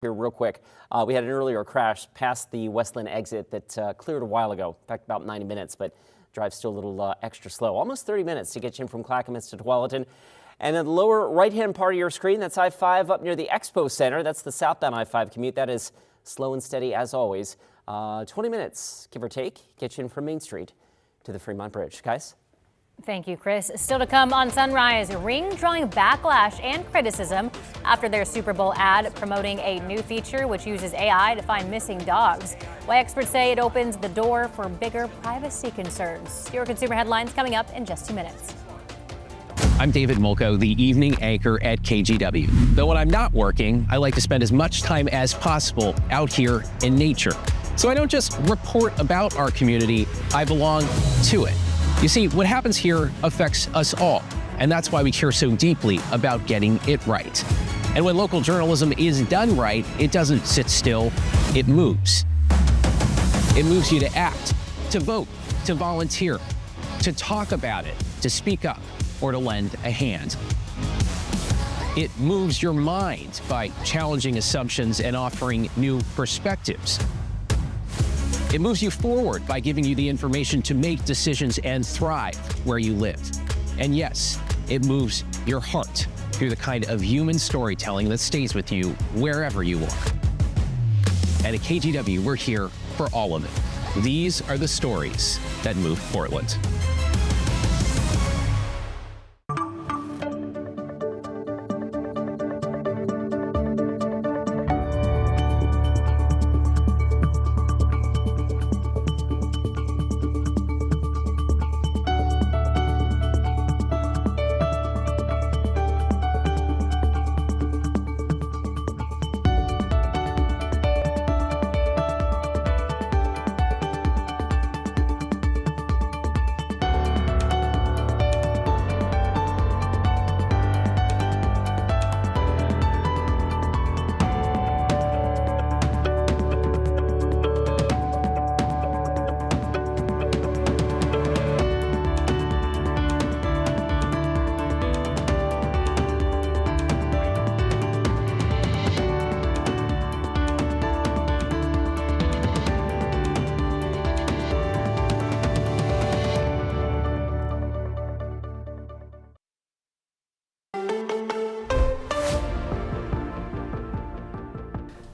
Here real quick. We had an earlier crash past the Westland exit that cleared a while ago. In fact, about 90 minutes, but drive's still a little extra slow. Almost 30 minutes to get you in from Clackamas to Tualatin. And then the lower right-hand part of your screen, that's I-5 up near the Expo Center. That's the southbound I-5 commute. That is slow and steady as always. 20 minutes, give or take, get you in from Main Street to the Fremont Bridge. Guys? Thank you, Chris. Still to come on Sunrise, Ring drawing backlash and criticism after their Super Bowl ad promoting a new feature which uses AI to find missing dogs. Why experts say it opens the door for bigger privacy concerns. Your consumer headlines coming up in just 2 minutes. I'm David Mulco, the evening anchor at KGW. Though when I'm not working, I like to spend as much time as possible out here in nature. So I don't just report about our community, I belong to it. You see, what happens here affects us all, and that's why we care so deeply about getting it right. And when local journalism is done right, it doesn't sit still, it moves. It moves you to act, to vote, to volunteer, to talk about it, to speak up, or to lend a hand. It moves your mind by challenging assumptions and offering new perspectives. It moves you forward by giving you the information to make decisions and thrive where you live. And yes, it moves your heart through the kind of human storytelling that stays with you wherever you are. And at KGW, we're here for all of it. These are the stories that move Portland.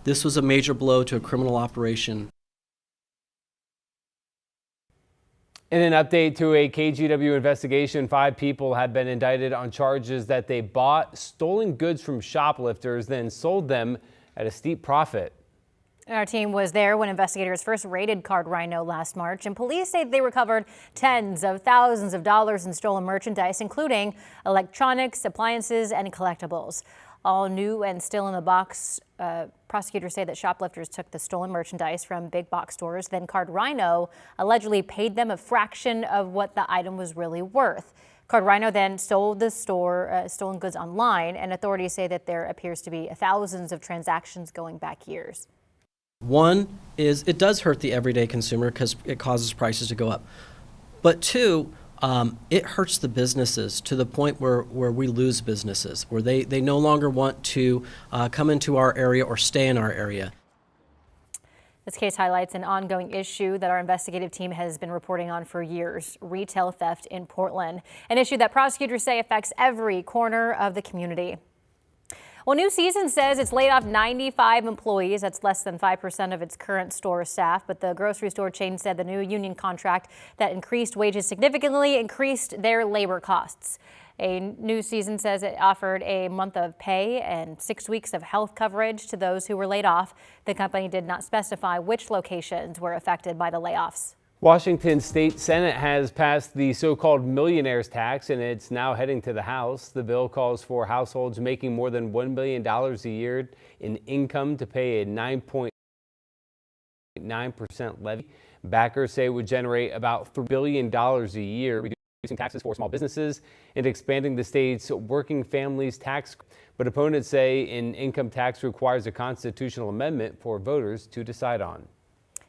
This was a major blow to a criminal operation. In an update to a KGW investigation, 5 people have been indicted on charges that they bought stolen goods from shoplifters, then sold them at a steep profit. Our team was there when investigators first raided Card Rhino last March, and police say they recovered tens of thousands of dollars in stolen merchandise, including electronics, appliances, and collectibles. All new and still in the box. Prosecutors say that shoplifters took the stolen merchandise from big box stores. Then Card Rhino allegedly paid them a fraction of what the item was really worth. Card Rhino then sold the stolen goods online, and authorities say that there appears to be thousands of transactions going back years. One is it does hurt the everyday consumer because it causes prices to go up. But two, it hurts the businesses to the point where we lose businesses, where they no longer want to come into our area or stay in our area. This case highlights an ongoing issue that our investigative team has been reporting on for years: retail theft in Portland, an issue that prosecutors say affects every corner of the community. Well, New Season says it's laid off 95 employees. That's less than 5% of its current store staff. But the grocery store chain said the new union contract that increased wages significantly increased their labor costs. A New Season says it offered a month of pay and 6 weeks of health coverage to those who were laid off. The company did not specify which locations were affected by the layoffs. Washington State Senate has passed the so-called millionaire's tax, and it's now heading to the House. The bill calls for households making more than $1 billion a year in income to pay a 9.9% levy. Backers say it would generate about $3 billion a year, reducing taxes for small businesses and expanding the state's working families tax. But opponents say an income tax requires a constitutional amendment for voters to decide on.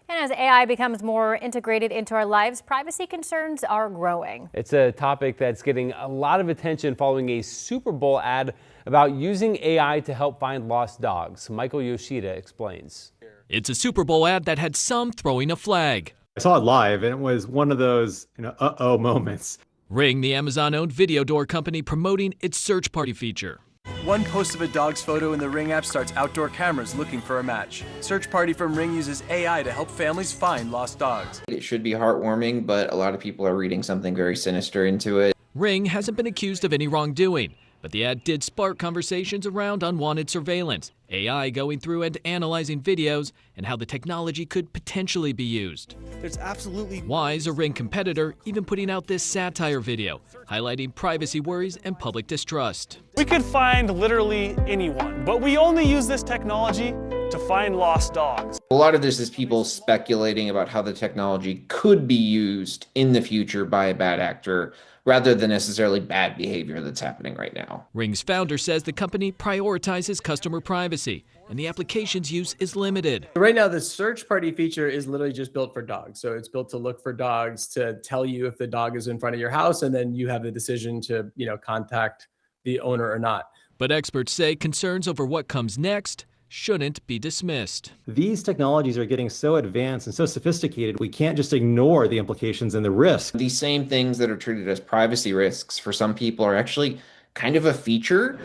And as AI becomes more integrated into our lives, privacy concerns are growing. It's a topic that's getting a lot of attention following a Super Bowl ad about using AI to help find lost dogs. Michael Yoshida explains. It's a Super Bowl ad that had some throwing a flag. I saw it live, and it was one of those, uh-oh moments. Ring, the Amazon-owned video door company, promoting its search party feature. One post of a dog's photo in the Ring app starts outdoor cameras looking for a match. Search Party from Ring uses AI to help families find lost dogs. It should be heartwarming, but a lot of people are reading something very sinister into it. Ring hasn't been accused of any wrongdoing, but the ad did spark conversations around unwanted surveillance, AI going through and analyzing videos, and how the technology could potentially be used. There's absolutely Why is a Ring competitor even putting out this satire video, highlighting privacy worries and public distrust? We could find literally anyone, but we only use this technology to find lost dogs. A lot of this is people speculating about how the technology could be used in the future by a bad actor, rather than necessarily bad behavior that's happening right now. Ring's founder says the company prioritizes customer privacy, and the application's use is limited. Right now, the search party feature is literally just built for dogs. So it's built to look for dogs, to tell you if the dog is in front of your house, and then you have the decision to, contact the owner or not. But experts say concerns over what comes next shouldn't be dismissed. These technologies are getting so advanced and so sophisticated, we can't just ignore the implications and the risk. These same things that are treated as privacy risks for some people are actually kind of a feature.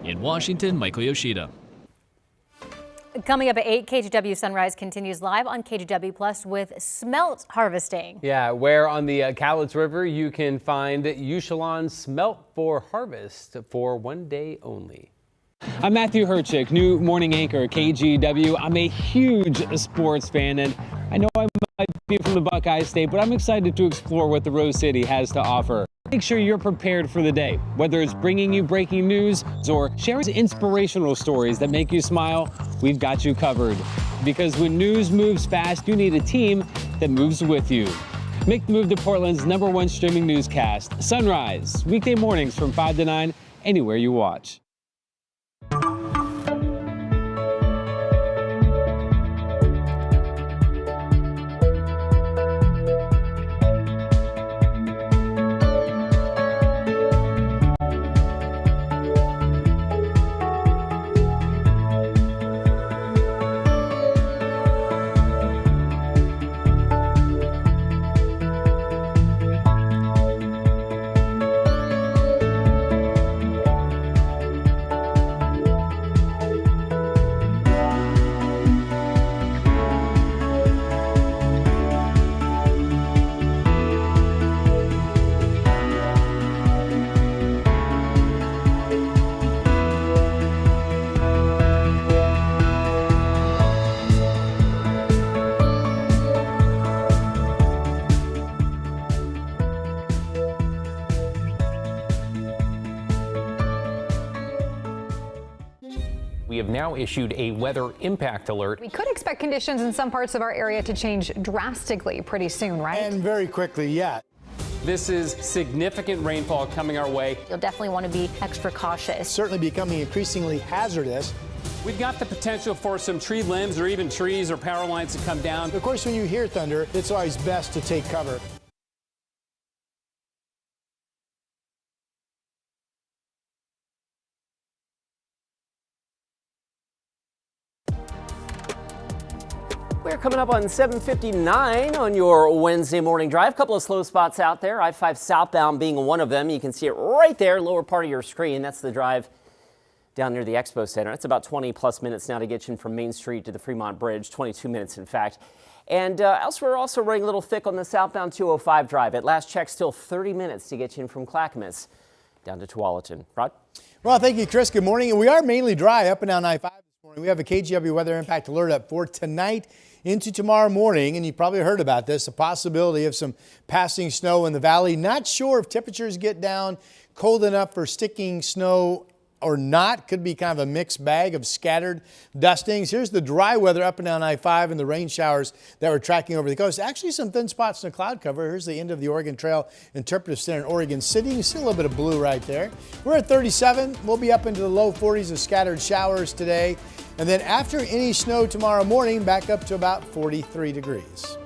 In Washington, Michael Yoshida. Coming up at 8, KGW Sunrise continues live on KGW Plus with smelt harvesting. Yeah, where on the Cowlitz River you can find Uchelon smelt for harvest for one day only. I'm Matthew Herchick, new morning anchor at KGW. I'm a huge sports fan, and I know I might be from the Buckeye State, but I'm excited to explore what the Rose City has to offer. Make sure you're prepared for the day, whether it's bringing you breaking news or sharing inspirational stories that make you smile. We've got you covered. Because when news moves fast, you need a team that moves with you. Make the move to Portland's #1 streaming newscast, Sunrise, weekday mornings from 5 to 9, anywhere you watch. We have now issued a weather impact alert. We could expect conditions in some parts of our area to change drastically pretty soon, right? And very quickly, yeah. This is significant rainfall coming our way. You'll definitely want to be extra cautious. Certainly becoming increasingly hazardous. We've got the potential for some tree limbs or even trees or power lines to come down. Of course, when you hear thunder, it's always best to take cover. We're coming up on 7:59 on your Wednesday morning drive. Couple of slow spots out there. I-5 southbound being one of them. You can see it right there, lower part of your screen. That's the drive down near the Expo Center. It's about 20 plus minutes now to get you from Main Street to the Fremont Bridge, 22 minutes in fact. And elsewhere, also running a little thick on the southbound 205 drive. At last check, still 30 minutes to get you in from Clackamas down to Tualatin. Rod? Well, thank you, Chris. Good morning. And we are mainly dry up and down I-5 this morning. We have a KGW weather impact alert up for tonight into tomorrow morning, and you probably heard about this, the possibility of some passing snow in the valley. Not sure if temperatures get down cold enough for sticking snow or not. Could be kind of a mixed bag of scattered dustings. Here's the dry weather up and down I-5 and the rain showers that we're tracking over the coast. Actually, some thin spots in the cloud cover. Here's the end of the Oregon Trail Interpretive Center in Oregon City. You can see a little bit of blue right there. We're at 37. We'll be up into the low 40s of scattered showers today. And then after any snow tomorrow morning, back up to about 43 degrees.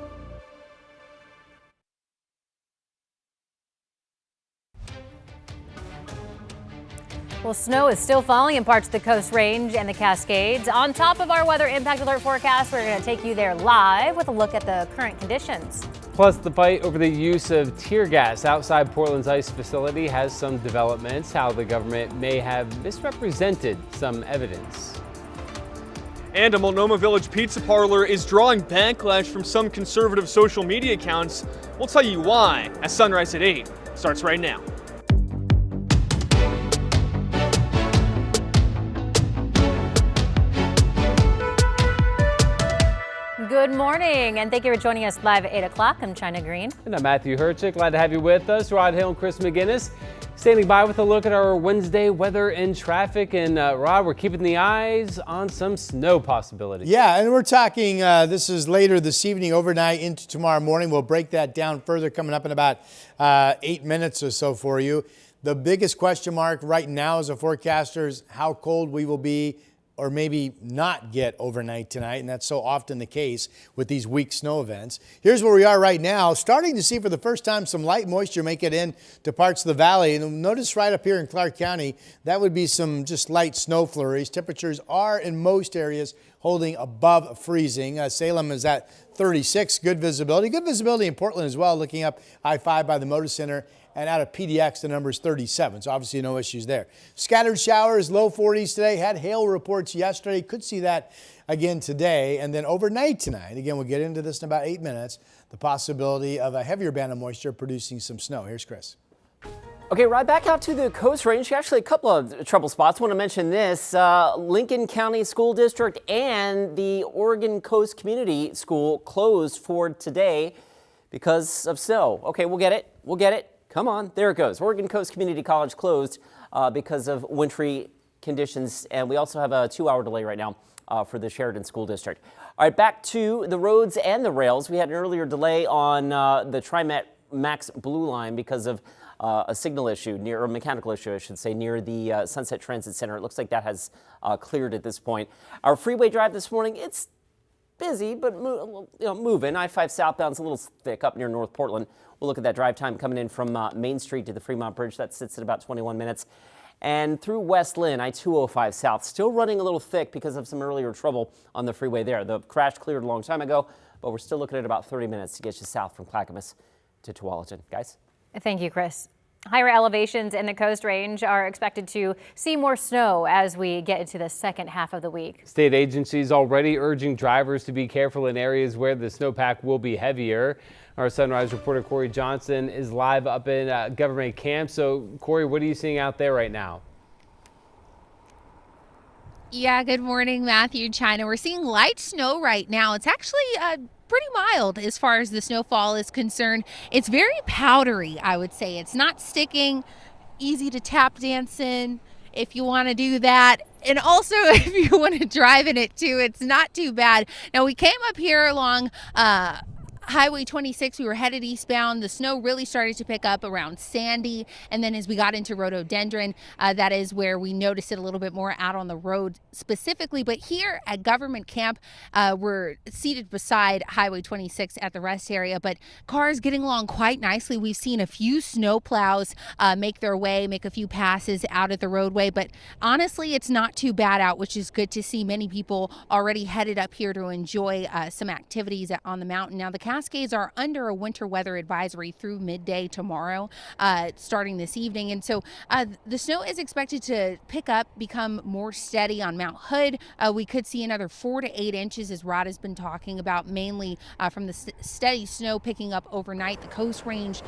Well, snow is still falling in parts of the Coast Range and the Cascades. On top of our weather impact alert forecast, we're going to take you there live with a look at the current conditions. Plus, the fight over the use of tear gas outside Portland's ICE facility has some developments, how the government may have misrepresented some evidence. And a Multnomah Village pizza parlor is drawing backlash from some conservative social media accounts. We'll tell you why as Sunrise at 8 starts right now. Good morning, and thank you for joining us live at 8 o'clock. I'm China Green. And I'm Matthew Herchick. Glad to have you with us. Rod Hill and Chris McGinnis standing by with a look at our Wednesday weather and traffic. And Rod, we're keeping the eyes on some snow possibilities. Yeah, and we're talking, this is later this evening, overnight into tomorrow morning. We'll break that down further coming up in about 8 minutes or so for you. The biggest question mark right now as a forecaster is how cold we will be or maybe not get overnight tonight, and that's so often the case with these weak snow events. Here's where we are right now, starting to see for the first time some light moisture make it in to parts of the valley. And notice right up here in Clark County, that would be some just light snow flurries. Temperatures are in most areas holding above freezing. Salem is at 36, good visibility. Good visibility in Portland as well, looking up I-5 by the Motor Center. And out of PDX, the number is 37, so obviously no issues there. Scattered showers, low 40s today. Had hail reports yesterday. Could see that again today. And then overnight tonight, again, we'll get into this in about 8 minutes, the possibility of a heavier band of moisture producing some snow. Here's Chris. Okay, right back out to the Coast Range. Actually, a couple of trouble spots. I want to mention this. Lincoln County School District and the Oregon Coast Community School closed for today because of snow. Okay, we'll get it. We'll get it. Come on, there it goes. Oregon Coast Community College closed because of wintry conditions, and we also have a 2-hour delay right now for the Sheridan School District. All right, back to the roads and the rails. We had an earlier delay on the TriMet Max Blue Line because of a signal issue, or a mechanical issue, I should say, near the Sunset Transit Center. It looks like that has cleared at this point. Our freeway drive this morning, it's busy, but moving. I-5 southbound's a little thick up near North Portland. We'll look at that drive time coming in from Main Street to the Fremont Bridge. That sits at about 21 minutes. And through West Lynn, I-205 south, still running a little thick because of some earlier trouble on the freeway there. The crash cleared a long time ago, but we're still looking at about 30 minutes to get you south from Clackamas to Tualatin. Guys? Thank you, Chris. Higher elevations in the Coast Range are expected to see more snow as we get into the second half of the week. State agencies already urging drivers to be careful in areas where the snowpack will be heavier. Our Sunrise reporter Corey Johnson is live up in Government Camp. So, Corey, what are you seeing out there right now? Yeah, good morning, Matthew, China. We're seeing light snow right now. It's actually pretty mild as far as the snowfall is concerned. It's very powdery, I would say. It's not sticking, easy to tap dance in if you want to do that. And also if you want to drive in it too, it's not too bad. Now we came up here along Highway 26, we were headed eastbound. The snow really started to pick up around Sandy, and then as we got into Rhododendron, that is where we noticed it a little bit more out on the road specifically. But here at Government Camp, we're seated beside Highway 26 at the rest area, but cars getting along quite nicely. We've seen a few snow plows make their way, make a few passes out of the roadway, but honestly, it's not too bad out, which is good to see. Many people already headed up here to enjoy some activities on the mountain. Now, the Cascades are under a winter weather advisory through midday tomorrow, starting this evening. And so the snow is expected to pick up, become more steady on Mount Hood. We could see another 4 to 8 inches, as Rod has been talking about, mainly from the steady snow picking up overnight. The Coast Range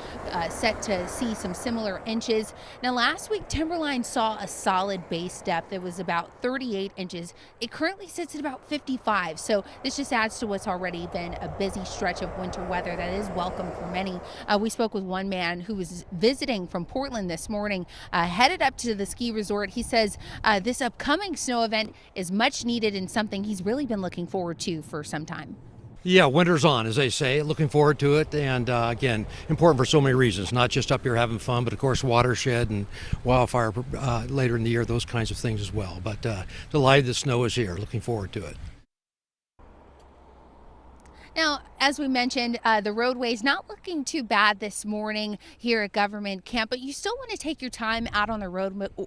set to see some similar inches. Now, last week, Timberline saw a solid base depth. It was about 38 inches. It currently sits at about 55. So this just adds to what's already been a busy stretch of winter weather that is welcome for many. We spoke with one man who was visiting from Portland this morning, headed up to the ski resort. He says this upcoming snow event is much needed and something he's really been looking forward to for some time. Yeah, winter's on, as they say. Looking forward to it. And again, important for so many reasons, not just up here having fun, but of course watershed and wildfire later in the year, those kinds of things as well. But delighted the snow is here. Looking forward to it. Now, as we mentioned, the roadway's not looking too bad this morning here at Government Camp, but you still want to take your time out on the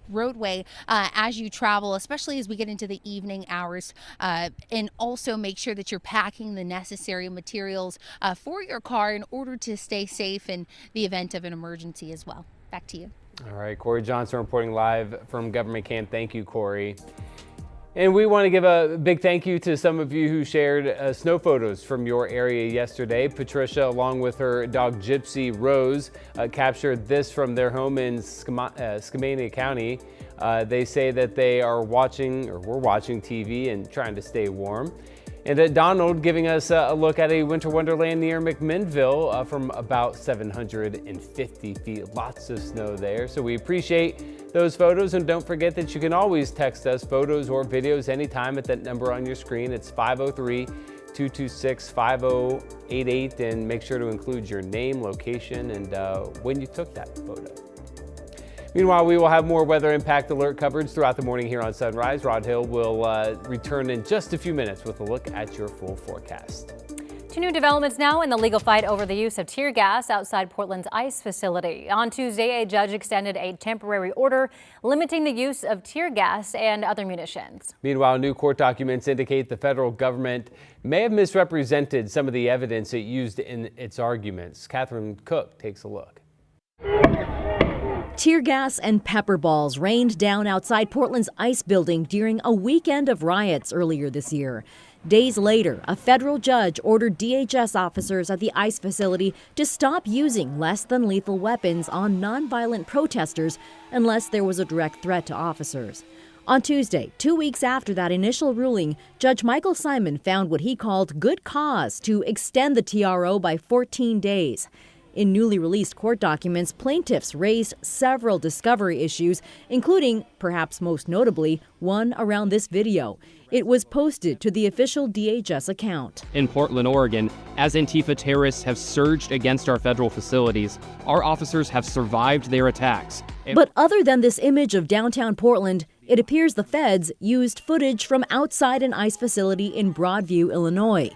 roadway as you travel, especially as we get into the evening hours, and also make sure that you're packing the necessary materials for your car in order to stay safe in the event of an emergency as well. Back to you. All right, Corey Johnson reporting live from Government Camp. Thank you, Corey. And we want to give a big thank you to some of you who shared snow photos from your area yesterday. Patricia, along with her dog Gypsy Rose, captured this from their home in Skamania County. They say that they are watching, or were watching TV and trying to stay warm. And Donald giving us a look at a winter wonderland near McMinnville from about 750 feet. Lots of snow there. So we appreciate those photos. And don't forget that you can always text us photos or videos anytime at that number on your screen. It's 503-226-5088. And make sure to include your name, location, and when you took that photo. Meanwhile, we will have more weather impact alert coverage throughout the morning here on Sunrise. Rod Hill will return in just a few minutes with a look at your full forecast. 2 new developments now in the legal fight over the use of tear gas outside Portland's ICE facility. On Tuesday, a judge extended a temporary order limiting the use of tear gas and other munitions. Meanwhile, new court documents indicate the federal government may have misrepresented some of the evidence it used in its arguments. Catherine Cook takes a look. Tear gas and pepper balls rained down outside Portland's ICE building during a weekend of riots earlier this year. Days later, a federal judge ordered DHS officers at the ICE facility to stop using less than lethal weapons on nonviolent protesters unless there was a direct threat to officers. On Tuesday, 2 weeks after that initial ruling, Judge Michael Simon found what he called good cause to extend the TRO by 14 days. In newly released court documents, plaintiffs raised several discovery issues, including, perhaps most notably, one around this video. It was posted to the official DHS account. In Portland, Oregon, as Antifa terrorists have surged against our federal facilities, our officers have survived their attacks. But other than this image of downtown Portland, it appears the feds used footage from outside an ICE facility in Broadview, Illinois.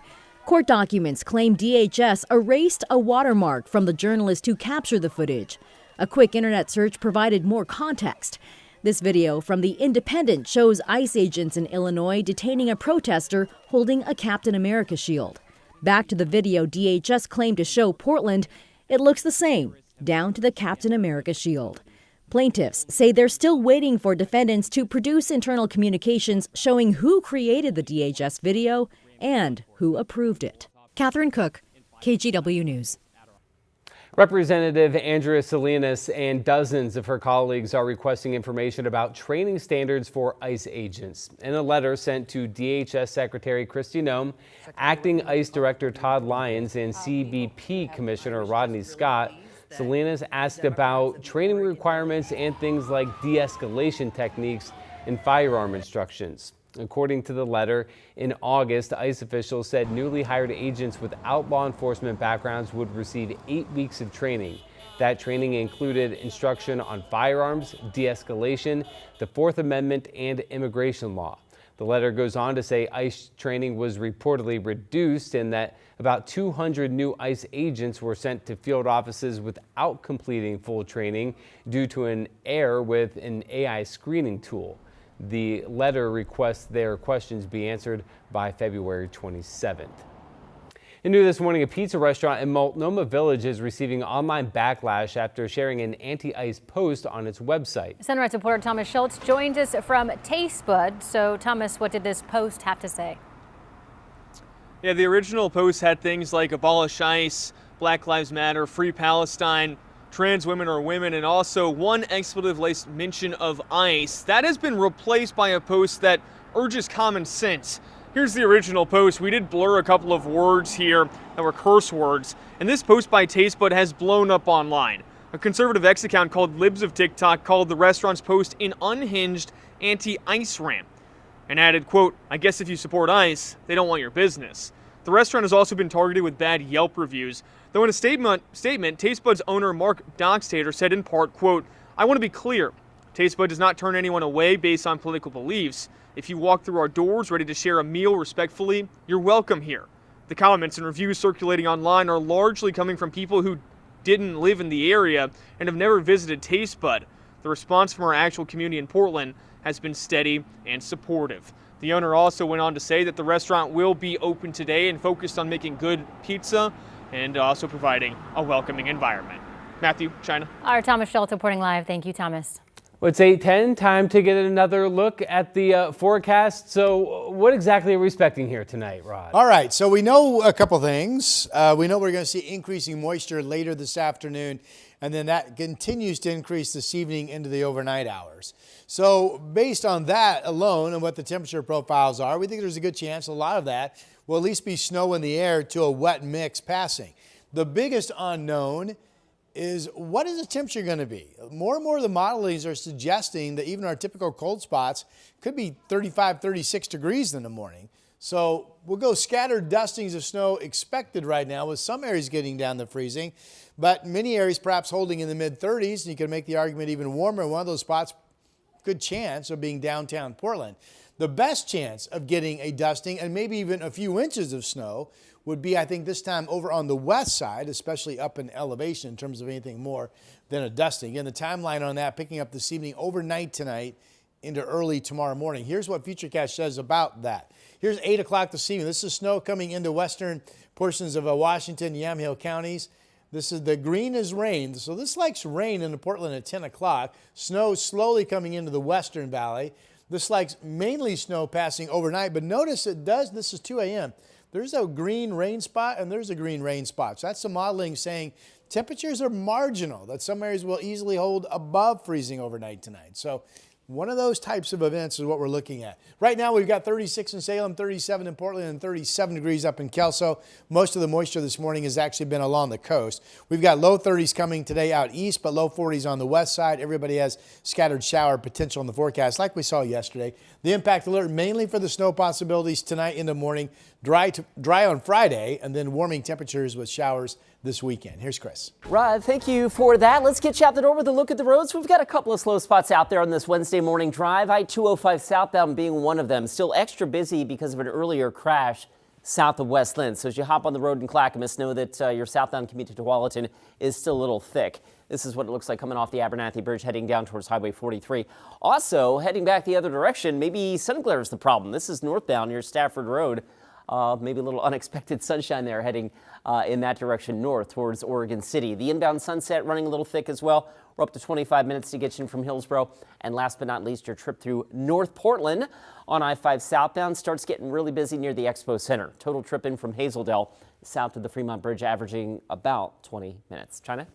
Court documents claim DHS erased a watermark from the journalist who captured the footage. A quick internet search provided more context. This video from The Independent shows ICE agents in Illinois detaining a protester holding a Captain America shield. Back to the video DHS claimed to show Portland, it looks the same, down to the Captain America shield. Plaintiffs say they're still waiting for defendants to produce internal communications showing who created the DHS video and who approved it. Catherine Cook, KGW News. Representative Andrea Salinas and dozens of her colleagues are requesting information about training standards for ICE agents. In a letter sent to DHS Secretary Kristi Noem, Acting ICE Director Todd Lyons, and CBP Commissioner Rodney Scott, Salinas asked about training requirements and things like de-escalation techniques and firearm instructions. According to the letter, in August, ICE officials said newly hired agents without law enforcement backgrounds would receive 8 weeks of training. That training included instruction on firearms, de-escalation, the Fourth Amendment, and immigration law. The letter goes on to say ICE training was reportedly reduced and that about 200 new ICE agents were sent to field offices without completing full training due to an error with an AI screening tool. The letter requests their questions be answered by February 27th. And new this morning, a pizza restaurant in Multnomah Village is receiving online backlash after sharing an anti-ICE post on its website. Sunrise reporter Thomas Schultz joins us from Taste Bud. So, Thomas, what did this post have to say? Yeah, the original post had things like abolish ICE, Black Lives Matter, free Palestine, trans women are women, and also one expletive-laced mention of ICE. That has been replaced by a post that urges common sense. Here's the original post. We did blur a couple of words here that were curse words, and this post by Taste Bud has blown up online. A conservative X account called Libs of TikTok called the restaurant's post an unhinged anti-ICE rant and added, quote, I guess if you support ICE, they don't want your business. The restaurant has also been targeted with bad Yelp reviews, though in a statement, Taste Bud's owner Mark Dockstader said in part, quote, I want to be clear. Taste Bud does not turn anyone away based on political beliefs. If you walk through our doors ready to share a meal respectfully, you're welcome here. The comments and reviews circulating online are largely coming from people who didn't live in the area and have never visited Taste Bud. The response from our actual community in Portland has been steady and supportive. The owner also went on to say that the restaurant will be open today and focused on making good pizza and also providing a welcoming environment. Matthew, China. Our Thomas Schultz reporting live. Thank you, Thomas. Well, it's 8:10, time to get another look at the forecast. So what exactly are we expecting here tonight, Rod? All right, so we know a couple things. We know we're going to see increasing moisture later this afternoon, and then that continues to increase this evening into the overnight hours. So based on that alone and what the temperature profiles are, we think there's a good chance a lot of that will at least be snow in the air to a wet mix passing. The biggest unknown is what is the temperature going to be? More and more of the modelings are suggesting that even our typical cold spots could be 35, 36 degrees in the morning. So we'll go scattered dustings of snow expected right now, with some areas getting down to freezing, but many areas perhaps holding in the mid-30s, and you can make the argument even warmer. One of those spots, good chance of being downtown Portland. The best chance of getting a dusting and maybe even a few inches of snow would be, I think, this time over on the west side, especially up in elevation in terms of anything more than a dusting. Again, the timeline on that picking up this evening, overnight tonight into early tomorrow morning. Here's what Futurecast says about that. Here's 8 o'clock this evening. This is snow coming into western portions of Washington, Yamhill counties. This is the green is rain. So this likes rain into Portland at 10 o'clock. Snow slowly coming into the western valley. This likes mainly snow passing overnight, but notice it does, this is 2 a.m. There's a green rain spot and there's a green rain spot. So that's the modeling saying temperatures are marginal, that some areas will easily hold above freezing overnight tonight. So one of those types of events is what we're looking at. Right now we've got 36 in Salem, 37 in Portland, and 37 degrees up in Kelso. Most of the moisture this morning has actually been along the coast. We've got low 30s coming today out east, but low 40s on the west side. Everybody has scattered shower potential in the forecast like we saw yesterday. The impact alert mainly for the snow possibilities tonight in the morning, dry on Friday, and then warming temperatures with showers this weekend. Here's Chris. Rod, thank you for that. Let's get chatted over the look at the roads. We've got a couple of slow spots out there on this Wednesday morning drive. I-205 southbound being one of them. Still extra busy because of an earlier crash south of West Lynn. So as you hop on the road in Clackamas, know that your southbound commute to Tualatin is still a little thick. This is what it looks like coming off the Abernathy Bridge heading down towards Highway 43. Also, heading back the other direction, maybe sun glare is the problem. This is northbound near Stafford Road. Maybe a little unexpected sunshine there heading in that direction north towards Oregon City. The inbound Sunset running a little thick as well. We're up to 25 minutes to get you in from Hillsborough. And last but not least, your trip through North Portland on I-5 southbound starts getting really busy near the Expo Center. Total trip in from Hazeldale south of the Fremont Bridge averaging about 20 minutes. China?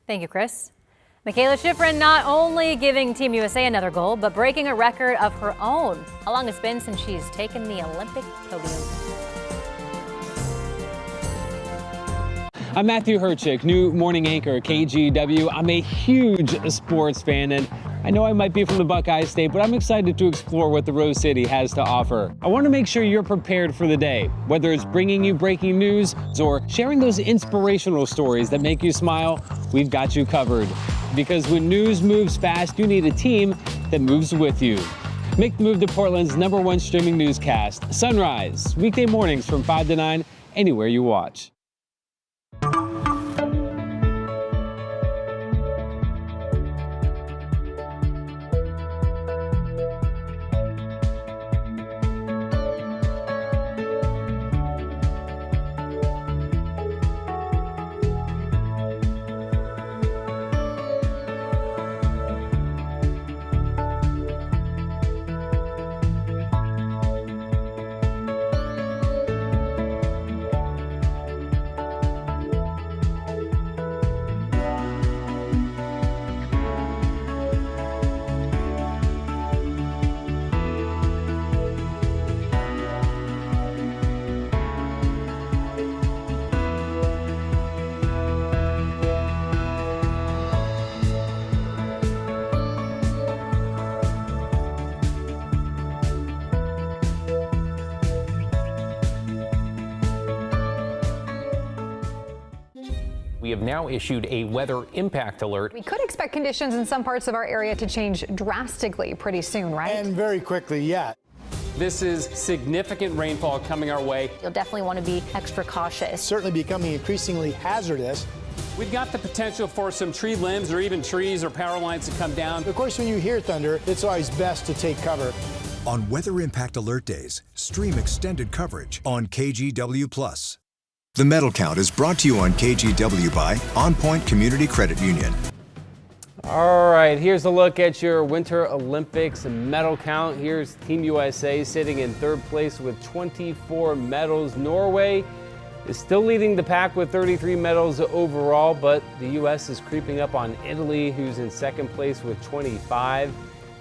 Thank you, Chris. Michaela Schifrin not only giving Team USA another gold, but breaking a record of her own. How long it's been since she's taken the Olympic podium? I'm Matthew Herchick, new morning anchor at KGW. I'm a huge sports fan, and I know I might be from the Buckeye State, but I'm excited to explore what the Rose City has to offer. I want to make sure you're prepared for the day, whether it's bringing you breaking news or sharing those inspirational stories that make you smile. We've got you covered. Because when news moves fast, you need a team that moves with you. Make the move to Portland's #1 streaming newscast, Sunrise, weekday mornings from 5 to 9, anywhere you watch. We have now issued a weather impact alert. We could expect conditions in some parts of our area to change drastically pretty soon, right? And very quickly, yeah. This is significant rainfall coming our way. You'll definitely want to be extra cautious. Certainly becoming increasingly hazardous. We've got the potential for some tree limbs or even trees or power lines to come down. Of course, when you hear thunder, it's always best to take cover. On Weather Impact Alert Days, stream extended coverage on KGW+. The Medal Count is brought to you on KGW by On Point Community Credit Union. All right, here's a look at your Winter Olympics medal count. Here's Team USA sitting in third place with 24 medals. Norway is still leading the pack with 33 medals overall, but the U.S. is creeping up on Italy, who's in second place with 25.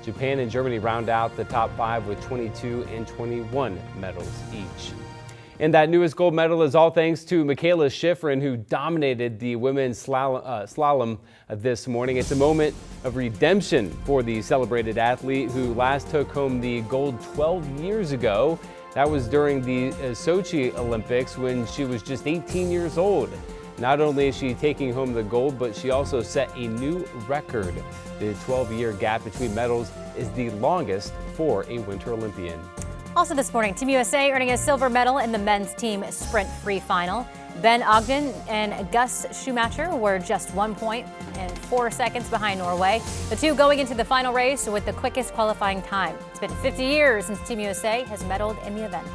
Japan and Germany round out the top 5 with 22 and 21 medals each. And that newest gold medal is all thanks to Michaela Schifrin, who dominated the women's slalom this morning. It's a moment of redemption for the celebrated athlete who last took home the gold 12 years ago. That was during the Sochi Olympics when she was just 18 years old. Not only is she taking home the gold, but she also set a new record. The 12-year gap between medals is the longest for a Winter Olympian. Also this morning, Team USA earning a silver medal in the men's team sprint free final. Ben Ogden and Gus Schumacher were just 1 point and 4 seconds behind Norway. The two going into the final race with the quickest qualifying time. It's been 50 years since Team USA has medaled in the event.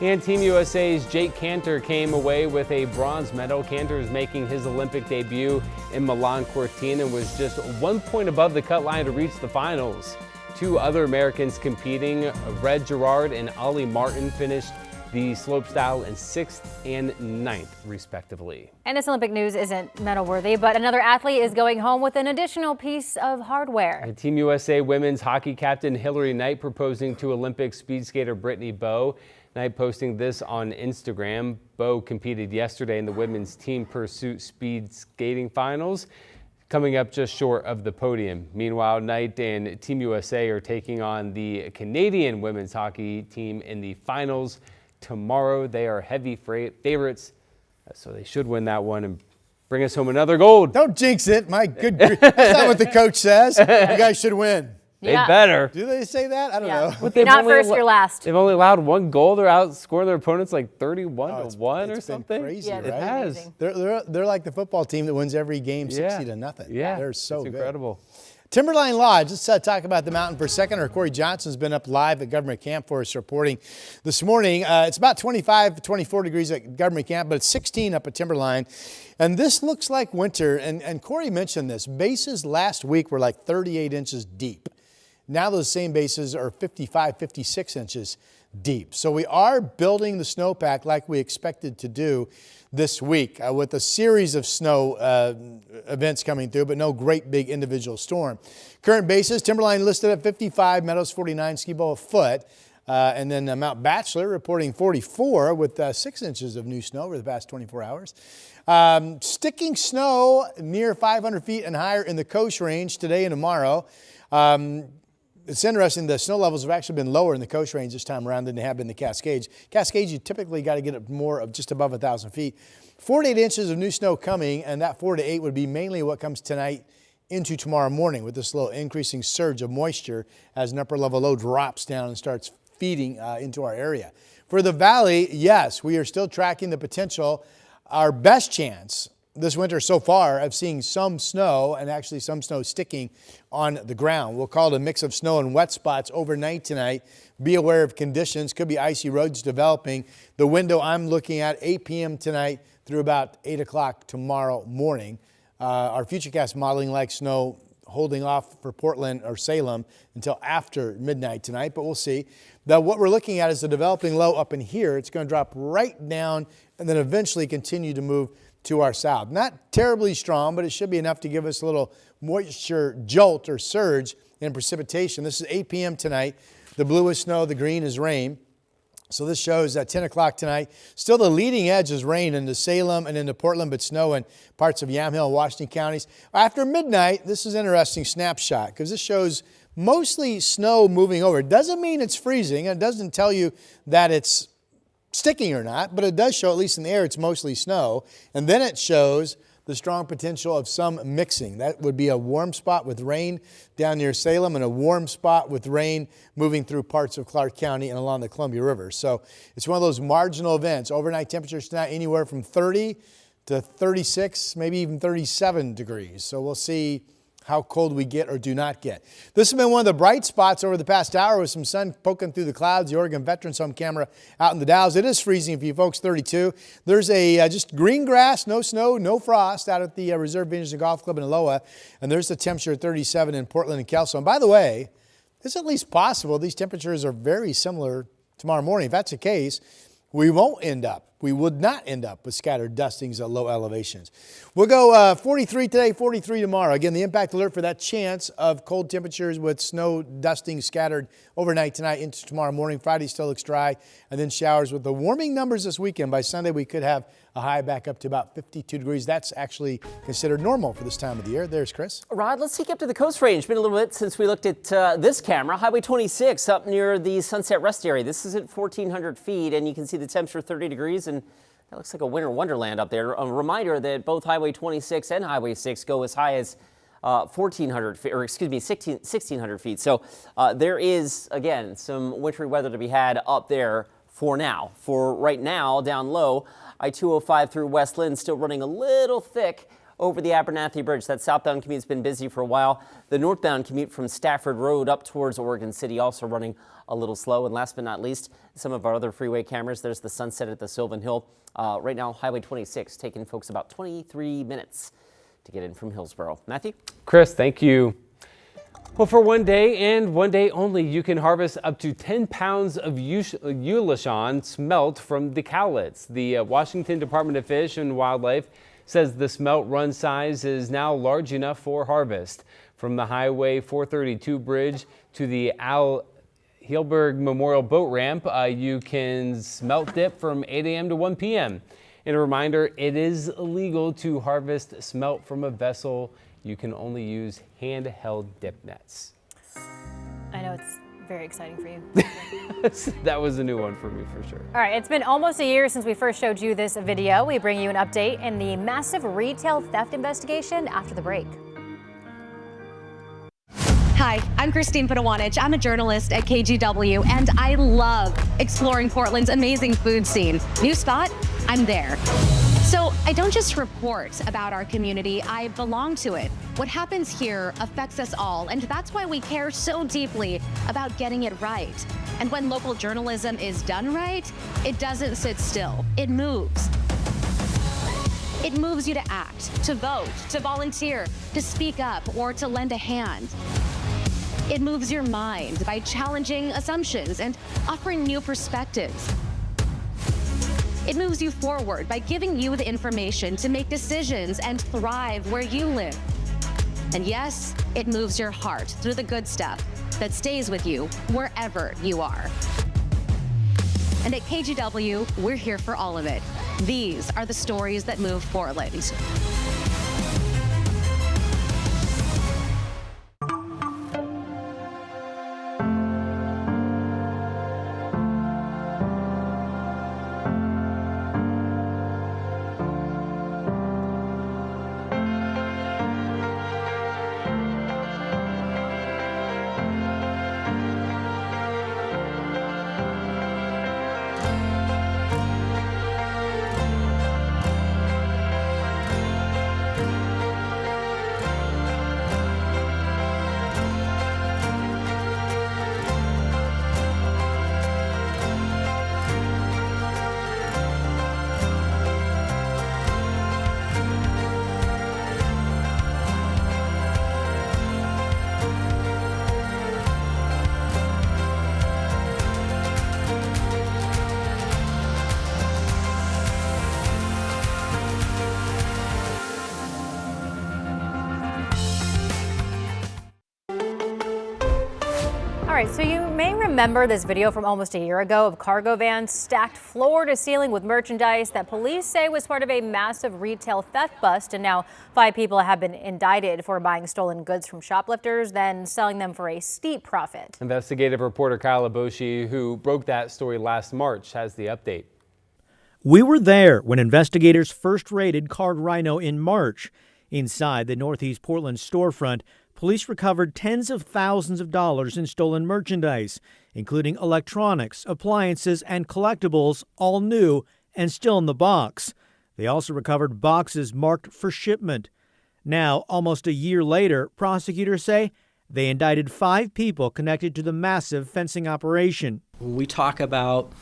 And Team USA's Jake Cantor came away with a bronze medal. Cantor is making his Olympic debut in Milan Cortina and was just 1 point above the cut line to reach the finals. Two other Americans competing, Red Gerard and Ollie Martin, finished the slopestyle in 6th and 9th, respectively. And this Olympic news isn't medal worthy, but another athlete is going home with an additional piece of hardware. And Team USA women's hockey captain Hillary Knight proposing to Olympic speed skater Brittany Bowe. Knight posting this on Instagram. Bowe competed yesterday in the women's team pursuit speed skating finals, coming up just short of the podium. Meanwhile, Knight and Team USA are taking on the Canadian women's hockey team in the finals tomorrow. They are heavy favorites, so they should win that one and bring us home another gold. Don't jinx it. My good grief. That's not what the coach says. You guys should win. They better. Do they say that? I don't know. But You're not first, you're last. They've only allowed 1 goal. They're outscoring their opponents like 31-1 or something. Crazy, Yeah, right? It has. They're like the football team that wins every game 60-0. Yeah, They're so good. incredible. Timberline Lodge, let's talk about the mountain for a second. Our Corey Johnson's been up live at Government Camp for us reporting this morning. It's about 25 to 24 degrees at Government Camp, but it's 16 up at Timberline. And this looks like winter. And Corey mentioned this. Bases last week were like 38 inches deep. Now those same bases are 55, 56 inches deep. So we are building the snowpack like we expected to do this week with a series of snow events coming through, but no great big individual storm. Current bases, Timberline listed at 55, Meadows 49, Ski-Bowl a foot. And then Mount Bachelor reporting 44 with 6 inches of new snow over the past 24 hours. Sticking snow near 500 feet and higher in the Coast Range today and tomorrow. It's interesting, the snow levels have actually been lower in the Coast Range this time around than they have been in the Cascades. Cascades, you typically got to get up more of just above 1,000 feet. 4 to 8 inches of new snow coming, and that 4 to 8 would be mainly what comes tonight into tomorrow morning with this little increasing surge of moisture as an upper level low drops down and starts feeding into our area. For the valley, yes, we are still tracking the potential. Our best chance this winter so far of seeing some snow and actually some snow sticking on the ground. We'll call it a mix of snow and wet spots overnight tonight. Be aware of conditions. Could be icy roads developing. The window I'm looking at 8 p.m. tonight through about 8 o'clock tomorrow morning. Our Futurecast modeling like snow holding off for Portland or Salem until after midnight tonight, but we'll see. Now, what we're looking at is the developing low up in here. It's going to drop right down and then eventually continue to move to our south. Not terribly strong, but it should be enough to give us a little moisture jolt or surge in precipitation. This is 8 p.m. tonight. The blue is snow, the green is rain. So this shows at 10 o'clock tonight. Still the leading edge is rain into Salem and into Portland, but snow in parts of Yamhill and Washington counties. After midnight, this is an interesting snapshot because this shows mostly snow moving over. It doesn't mean it's freezing. It doesn't tell you that it's sticking or not, but it does show, at least in the air, it's mostly snow. And then it shows the strong potential of some mixing. That would be a warm spot with rain down near Salem and a warm spot with rain moving through parts of Clark County and along the Columbia River. So it's one of those marginal events. Overnight temperatures tonight anywhere from 30 to 36, maybe even 37 degrees. So we'll see how cold we get or do not get. This has been one of the bright spots over the past hour with some sun poking through the clouds. The Oregon Veterans Home camera out in the Dalles. It is freezing for you folks, 32. There's a just green grass, no snow, no frost out at the Reserve Vineyards and Golf Club in Aloha. And there's the temperature at 37 in Portland and Kelso. And by the way, it's at least possible these temperatures are very similar tomorrow morning. If that's the case, we would not end up with scattered dustings at low elevations. We'll go 43 today, 43 tomorrow. Again, the impact alert for that chance of cold temperatures with snow dusting scattered overnight tonight into tomorrow morning. Friday still looks dry, and then showers with the warming numbers this weekend. By Sunday, we could have a high back up to about 52 degrees. That's actually considered normal for this time of the year. There's Chris. Rod, let's take you up to the Coast Range. Been a little bit since we looked at this camera. Highway 26 up near the Sunset Rest area. This is at 1,400 feet, and you can see the temperature 30 degrees, and that looks like a winter wonderland up there. A reminder that both Highway 26 and Highway 6 go as high as 1,400 feet, or excuse me, 1,600 feet. So there is, again, some wintry weather to be had up there for now. For right now, down low, I-205 through West Lynn still running a little thick over the Abernathy Bridge. That southbound commute's been busy for a while. The northbound commute from Stafford Road up towards Oregon City also running a little slow. And last but not least, some of our other freeway cameras. There's the Sunset at the Sylvan Hill. Right now, Highway 26 taking folks about 23 minutes to get in from Hillsborough. Matthew? Chris, thank you. Well, for one day and one day only, you can harvest up to 10 pounds of Eulachon smelt from the cowlets. The Washington Department of Fish and Wildlife says the smelt run size is now large enough for harvest. From the Highway 432 bridge to the Al Heilberg Memorial Boat Ramp, you can smelt dip from 8 a.m. to 1 p.m. And a reminder, it is illegal to harvest smelt from a vessel. You can only use handheld dip nets. I know it's very exciting for you. That was a new one for me for sure. All right, it's been almost a year since we first showed you this video. We bring you an update in the massive retail theft investigation after the break. Hi, I'm Christine Panawanich. I'm a journalist at KGW, and I love exploring Portland's amazing food scene. New spot? I'm there. So I don't just report about our community, I belong to it. What happens here affects us all, and that's why we care so deeply about getting it right. And when local journalism is done right, it doesn't sit still, it moves. It moves you to act, to vote, to volunteer, to speak up, or to lend a hand. It moves your mind by challenging assumptions and offering new perspectives. It moves you forward by giving you the information to make decisions and thrive where you live. And yes, it moves your heart through the good stuff that stays with you wherever you are. And at KGW, we're here for all of it. These are the stories that move Portland. All right, so you may remember this video from almost a year ago of cargo vans stacked floor to ceiling with merchandise that police say was part of a massive retail theft bust. And now 5 people have been indicted for buying stolen goods from shoplifters, then selling them for a steep profit. Investigative reporter Kyle Aboshi, who broke that story last March, has the update. We were there when investigators first raided Card Rhino in March. Inside the Northeast Portland storefront, police recovered tens of thousands of dollars in stolen merchandise, including electronics, appliances, and collectibles, all new and still in the box. They also recovered boxes marked for shipment. Now, almost a year later, prosecutors say they indicted 5 people connected to the massive fencing operation. When we talk about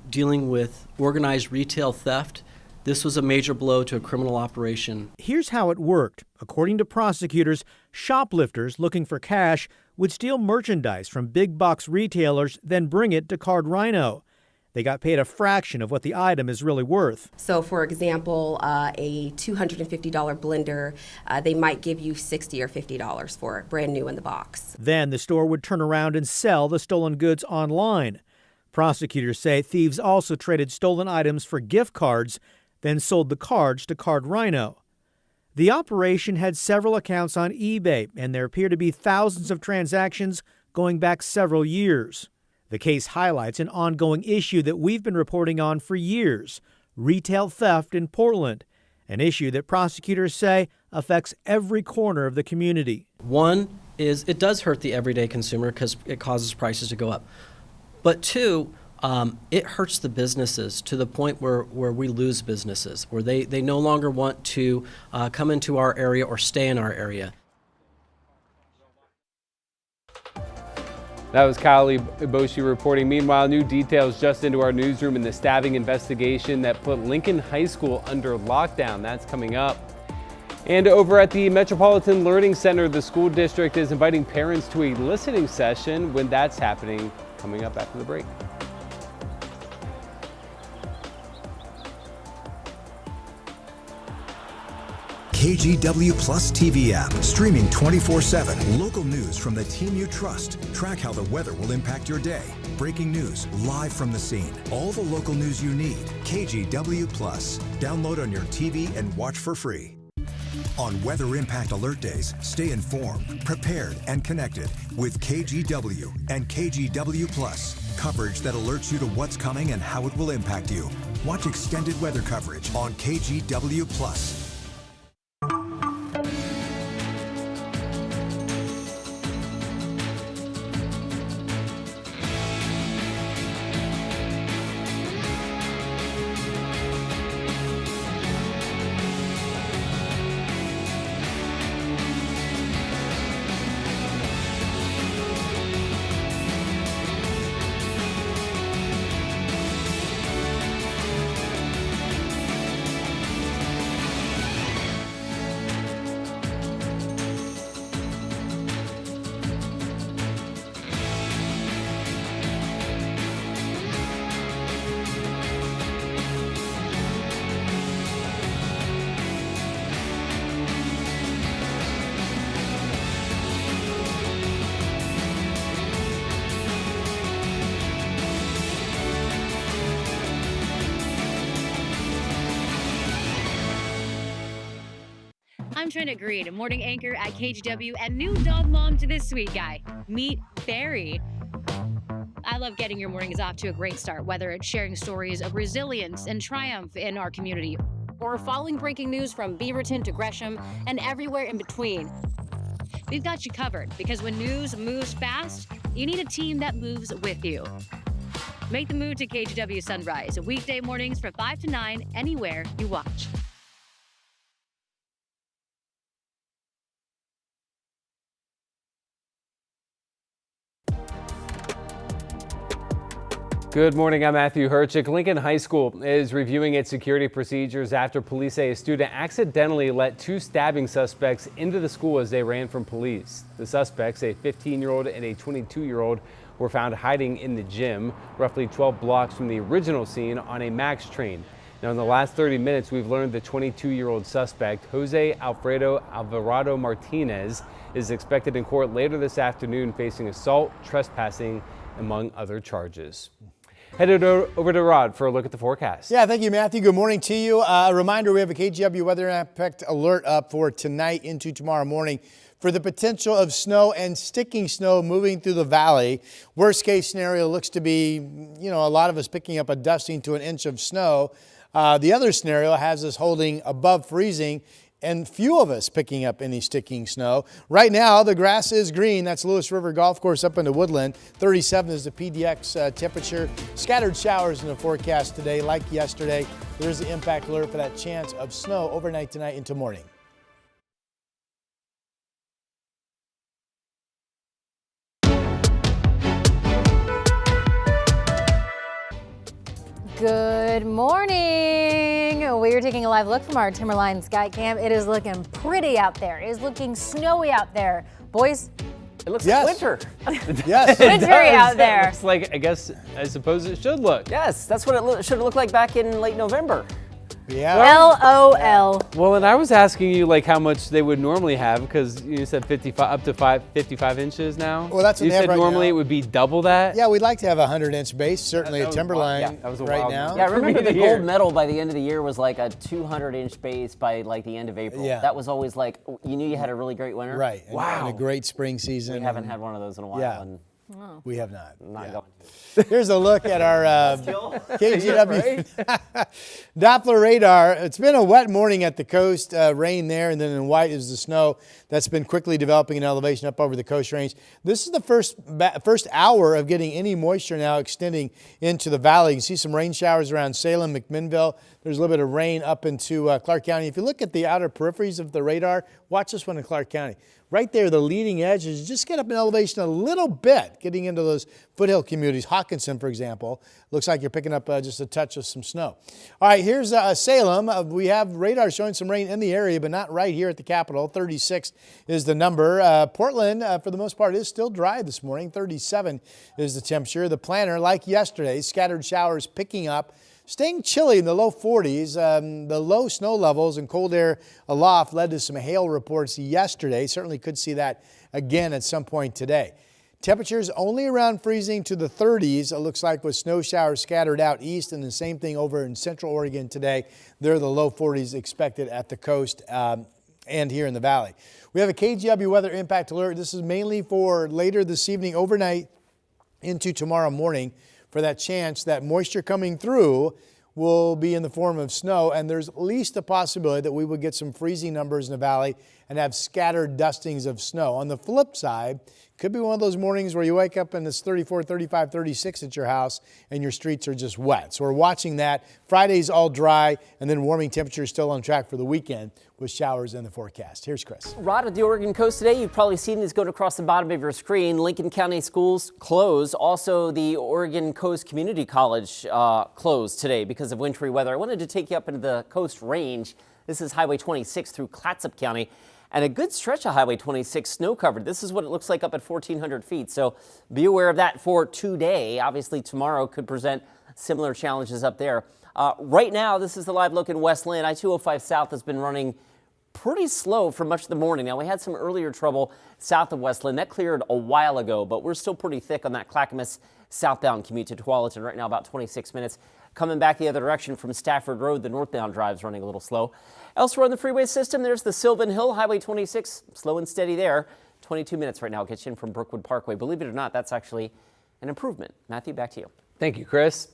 dealing with organized retail theft, this was a major blow to a criminal operation. Here's how it worked. According to prosecutors, shoplifters looking for cash would steal merchandise from big box retailers, then bring it to Card Rhino. They got paid a fraction of what the item is really worth. So, for example, a $250 blender, they might give you $60 or $50 for it, brand new in the box. Then the store would turn around and sell the stolen goods online. Prosecutors say thieves also traded stolen items for gift cards, then sold the cards to Card Rhino. The operation had several accounts on eBay, and there appear to be thousands of transactions going back several years. The case highlights an ongoing issue that we've been reporting on for years: retail theft in Portland, an issue that prosecutors say affects every corner of the community. One is it does hurt the everyday consumer because it causes prices to go up. But two, it hurts the businesses to the point where we lose businesses, where they no longer want to come into our area or stay in our area. That was Kyle Iboshi reporting. Meanwhile, new details just into our newsroom in the stabbing investigation that put Lincoln High School under lockdown. That's coming up. And over at the Metropolitan Learning Center, the school district is inviting parents to a listening session. When that's happening, coming up after the break. KGW Plus TV app, streaming 24/7. Local news from the team you trust. Track how the weather will impact your day. Breaking news live from the scene. All the local news you need. KGW Plus. Download on your TV and watch for free. On Weather Impact Alert Days, stay informed, prepared, and connected with KGW and KGW Plus. Coverage that alerts you to what's coming and how it will impact you. Watch extended weather coverage on KGW Plus. I'm Trina Green, a morning anchor at KGW and new dog mom to this sweet guy. Meet Barry. I love getting your mornings off to a great start, whether it's sharing stories of resilience and triumph in our community, or following breaking news from Beaverton to Gresham and everywhere in between. We've got you covered, because when news moves fast, you need a team that moves with you. Make the move to KGW Sunrise, weekday mornings from 5 to 9, anywhere you watch. Good morning, I'm Matthew Herchick. Lincoln High School is reviewing its security procedures after police say a student accidentally let 2 stabbing suspects into the school as they ran from police. The suspects, a 15-year-old and a 22-year-old, were found hiding in the gym, roughly 12 blocks from the original scene on a MAX train. Now, in the last 30 minutes, we've learned the 22-year-old suspect, Jose Alfredo Alvarado Martinez, is expected in court later this afternoon facing assault, trespassing, among other charges. Headed over to Rod for a look at the forecast. Yeah, thank you, Matthew. Good morning to you. A reminder, we have a KGW weather impact alert up for tonight into tomorrow morning for the potential of snow and sticking snow moving through the valley. Worst case scenario looks to be, a lot of us picking up a dusting to an inch of snow. The other scenario has us holding above freezing and few of us picking up any sticking snow. Right now, the grass is green. That's Lewis River Golf Course up into Woodland. 37 is the PDX temperature. Scattered showers in the forecast today, like yesterday. There's the impact alert for that chance of snow overnight tonight into morning. Good morning. We are taking a live look from our Timberline Sky Cam. It is looking pretty out there. It is looking snowy out there. Boys, it looks like winter. Yes. Wintry out there. It looks like, I suppose it should look. Yes, that's what it should look like back in late November. Yeah. LOL. Well, and I was asking you how much they would normally have, because you said 55 inches now. Well, that's what you they have said right normally now. it would be double that. Yeah, we'd like to have a 100-inch base, certainly That a was Timberline wild. Yeah, that was a right wild now. number. Yeah, I remember the Here. gold medal by the end of the year was like a 200-inch base by the end of April. Yeah. That was always you knew you had a really great winter. Right. Wow. And a great spring season. We haven't had one of those in a while. Yeah. And we have not. not going. Here's a look at our KGW Doppler radar. It's been a wet morning at the coast, rain there, and then in white is the snow that's been quickly developing in elevation up over the coast range. This is the first hour of getting any moisture now extending into the valley. You can see some rain showers around Salem, McMinnville. There's a little bit of rain up into Clark County. If you look at the outer peripheries of the radar, watch this one in Clark County. Right there, the leading edge is just get up in elevation a little bit, getting into those foothill communities. Hawkinson, for example, looks like you're picking up just a touch of some snow. All right, here's Salem. We have radar showing some rain in the area, but not right here at the Capitol. 36 is the number. Portland, for the most part, is still dry this morning. 37 is the temperature. The planner, like yesterday, scattered showers picking up. Staying chilly in the low 40s. The low snow levels and cold air aloft led to some hail reports yesterday. Certainly could see that again at some point today. Temperatures only around freezing to the 30s, it looks like, with snow showers scattered out east, and the same thing over in Central Oregon today. They're the low 40s expected at the coast and here in the valley. We have a KGW weather impact alert. This is mainly for later this evening, overnight into tomorrow morning, for that chance that moisture coming through will be in the form of snow, and there's at least a possibility that we would get some freezing numbers in the valley and have scattered dustings of snow. On the flip side, could be one of those mornings where you wake up and it's 34, 35, 36 at your house and your streets are just wet. So we're watching that. Friday's all dry, and then warming temperatures still on track for the weekend with showers in the forecast. Here's Chris. Rod, at the Oregon coast today, you've probably seen these going across the bottom of your screen. Lincoln County schools closed. Also, the Oregon Coast Community College closed today because of wintry weather. I wanted to take you up into the coast range. This is Highway 26 through Clatsop County. And a good stretch of Highway 26 snow covered. This is what it looks like up at 1,400 feet. So be aware of that for today. Obviously, tomorrow could present similar challenges up there. Right now, this is the live look in West Linn. I-205 South has been running pretty slow for much of the morning. Now, we had some earlier trouble south of West Linn. That cleared a while ago, but we're still pretty thick on that Clackamas southbound commute to Tualatin. Right now, about 26 minutes. Coming back the other direction from Stafford Road, the northbound drive's running a little slow. Elsewhere on the freeway system, there's the Sylvan Hill, Highway 26, slow and steady there. 22 minutes right now gets you in from Brookwood Parkway. Believe it or not, that's actually an improvement. Matthew, back to you. Thank you, Chris.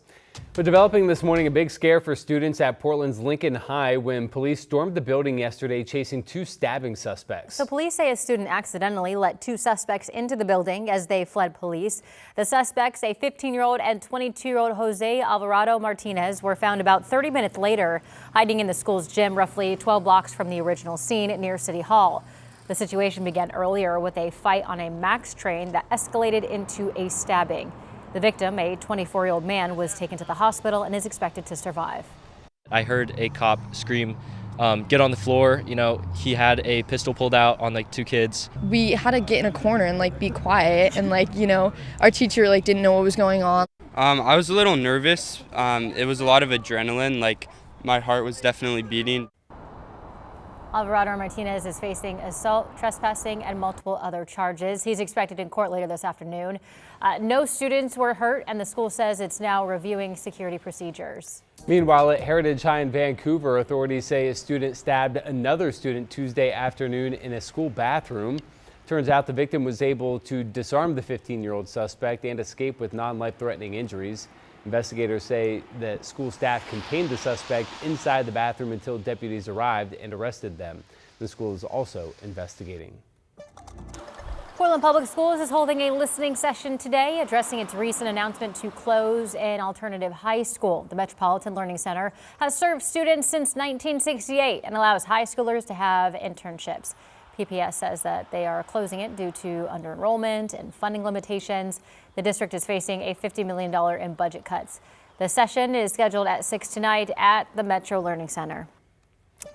But developing this morning, a big scare for students at Portland's Lincoln High when police stormed the building yesterday chasing two stabbing suspects. So police say a student accidentally let two suspects into the building as they fled police. The suspects, a 15-year-old and 22-year-old Jose Alvarado Martinez, were found about 30 minutes later hiding in the school's gym roughly 12 blocks from the original scene near City Hall. The situation began earlier with a fight on a MAX train that escalated into a stabbing. The victim, a 24-year-old man, was taken to the hospital and is expected to survive. I heard a cop scream, get on the floor. You know, he had a pistol pulled out on two kids. We had to get in a corner and be quiet, and our teacher didn't know what was going on. I was a little nervous. It was a lot of adrenaline. My heart was definitely beating. Alvarado Martinez is facing assault, trespassing, and multiple other charges. He's expected in court later this afternoon. No students were hurt, and the school says it's now reviewing security procedures. Meanwhile, at Heritage High in Vancouver, authorities say a student stabbed another student Tuesday afternoon in a school bathroom. Turns out the victim was able to disarm the 15-year-old suspect and escape with non-life-threatening injuries. Investigators say that school staff contained the suspect inside the bathroom until deputies arrived and arrested them. The school is also investigating. Portland Public Schools is holding a listening session today, addressing its recent announcement to close an alternative high school. The Metropolitan Learning Center has served students since 1968 and allows high schoolers to have internships. PPS says that they are closing it due to under-enrollment and funding limitations. The district is facing a $50 million in budget cuts. The session is scheduled at 6 tonight at the Metro Learning Center.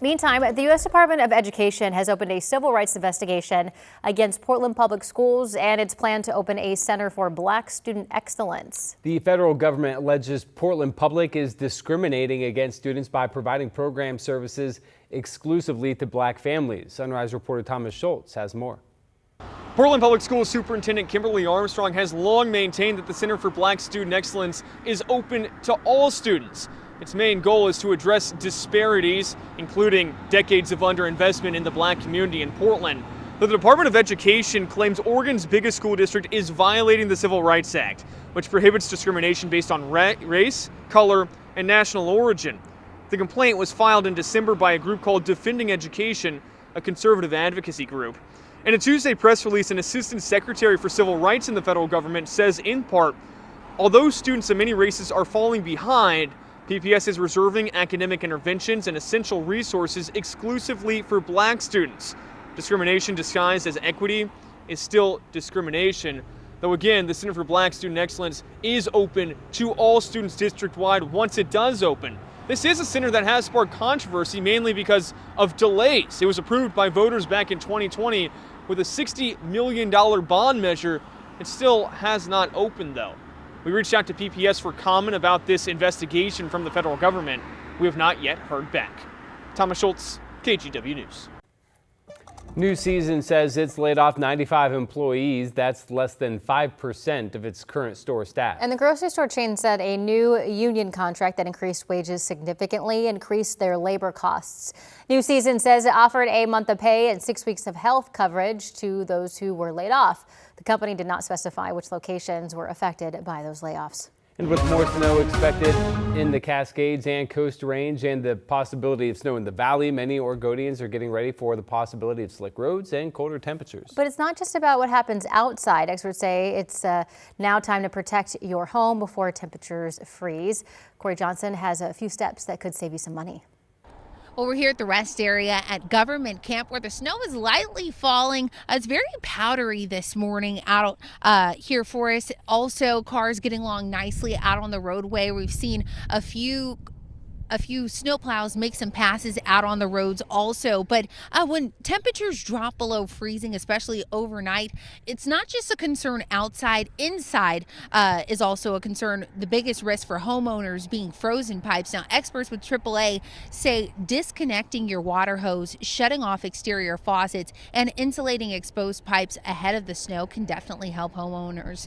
Meantime, the U.S. Department of Education has opened a civil rights investigation against Portland Public Schools and its plan to open a Center for Black Student Excellence. The federal government alleges Portland Public is discriminating against students by providing program services exclusively to black families. Sunrise reporter Thomas Schultz has more. Portland Public Schools Superintendent Kimberly Armstrong has long maintained that the Center for Black Student Excellence is open to all students. Its main goal is to address disparities, including decades of underinvestment in the black community in Portland. The Department of Education claims Oregon's biggest school district is violating the Civil Rights Act, which prohibits discrimination based on race, color, and national origin. The complaint was filed in December by a group called Defending Education, a conservative advocacy group. In a Tuesday press release, an assistant secretary for civil rights in the federal government says, in part, although students of many races are falling behind, PPS is reserving academic interventions and essential resources exclusively for black students. Discrimination disguised as equity is still discrimination. Though again, the Center for Black Student Excellence is open to all students district-wide once it does open. This is a center that has sparked controversy mainly because of delays. It was approved by voters back in 2020 with a $60 million bond measure. It still has not opened though. We reached out to PPS for comment about this investigation from the federal government. We have not yet heard back. Thomas Schultz, KGW News. New Season says it's laid off 95 employees. That's less than 5% of its current store staff. And the grocery store chain said a new union contract that increased wages significantly increased their labor costs. New Season says it offered a month of pay and 6 weeks of health coverage to those who were laid off. The company did not specify which locations were affected by those layoffs. And with more snow expected in the Cascades and Coast Range and the possibility of snow in the valley, many Oregonians are getting ready for the possibility of slick roads and colder temperatures. But it's not just about what happens outside. Experts say it's now time to protect your home before temperatures freeze. Corey Johnson has a few steps that could save you some money. Well, we're here at the rest area at Government Camp where the snow is lightly falling. It's very powdery this morning out here for us. Also, cars getting along nicely out on the roadway. We've seen a few snowplows make some passes out on the roads also. But when temperatures drop below freezing, especially overnight, it's not just a concern outside. Inside is also a concern. The biggest risk for homeowners being frozen pipes. Now, experts with AAA say disconnecting your water hose, shutting off exterior faucets, and insulating exposed pipes ahead of the snow can definitely help homeowners.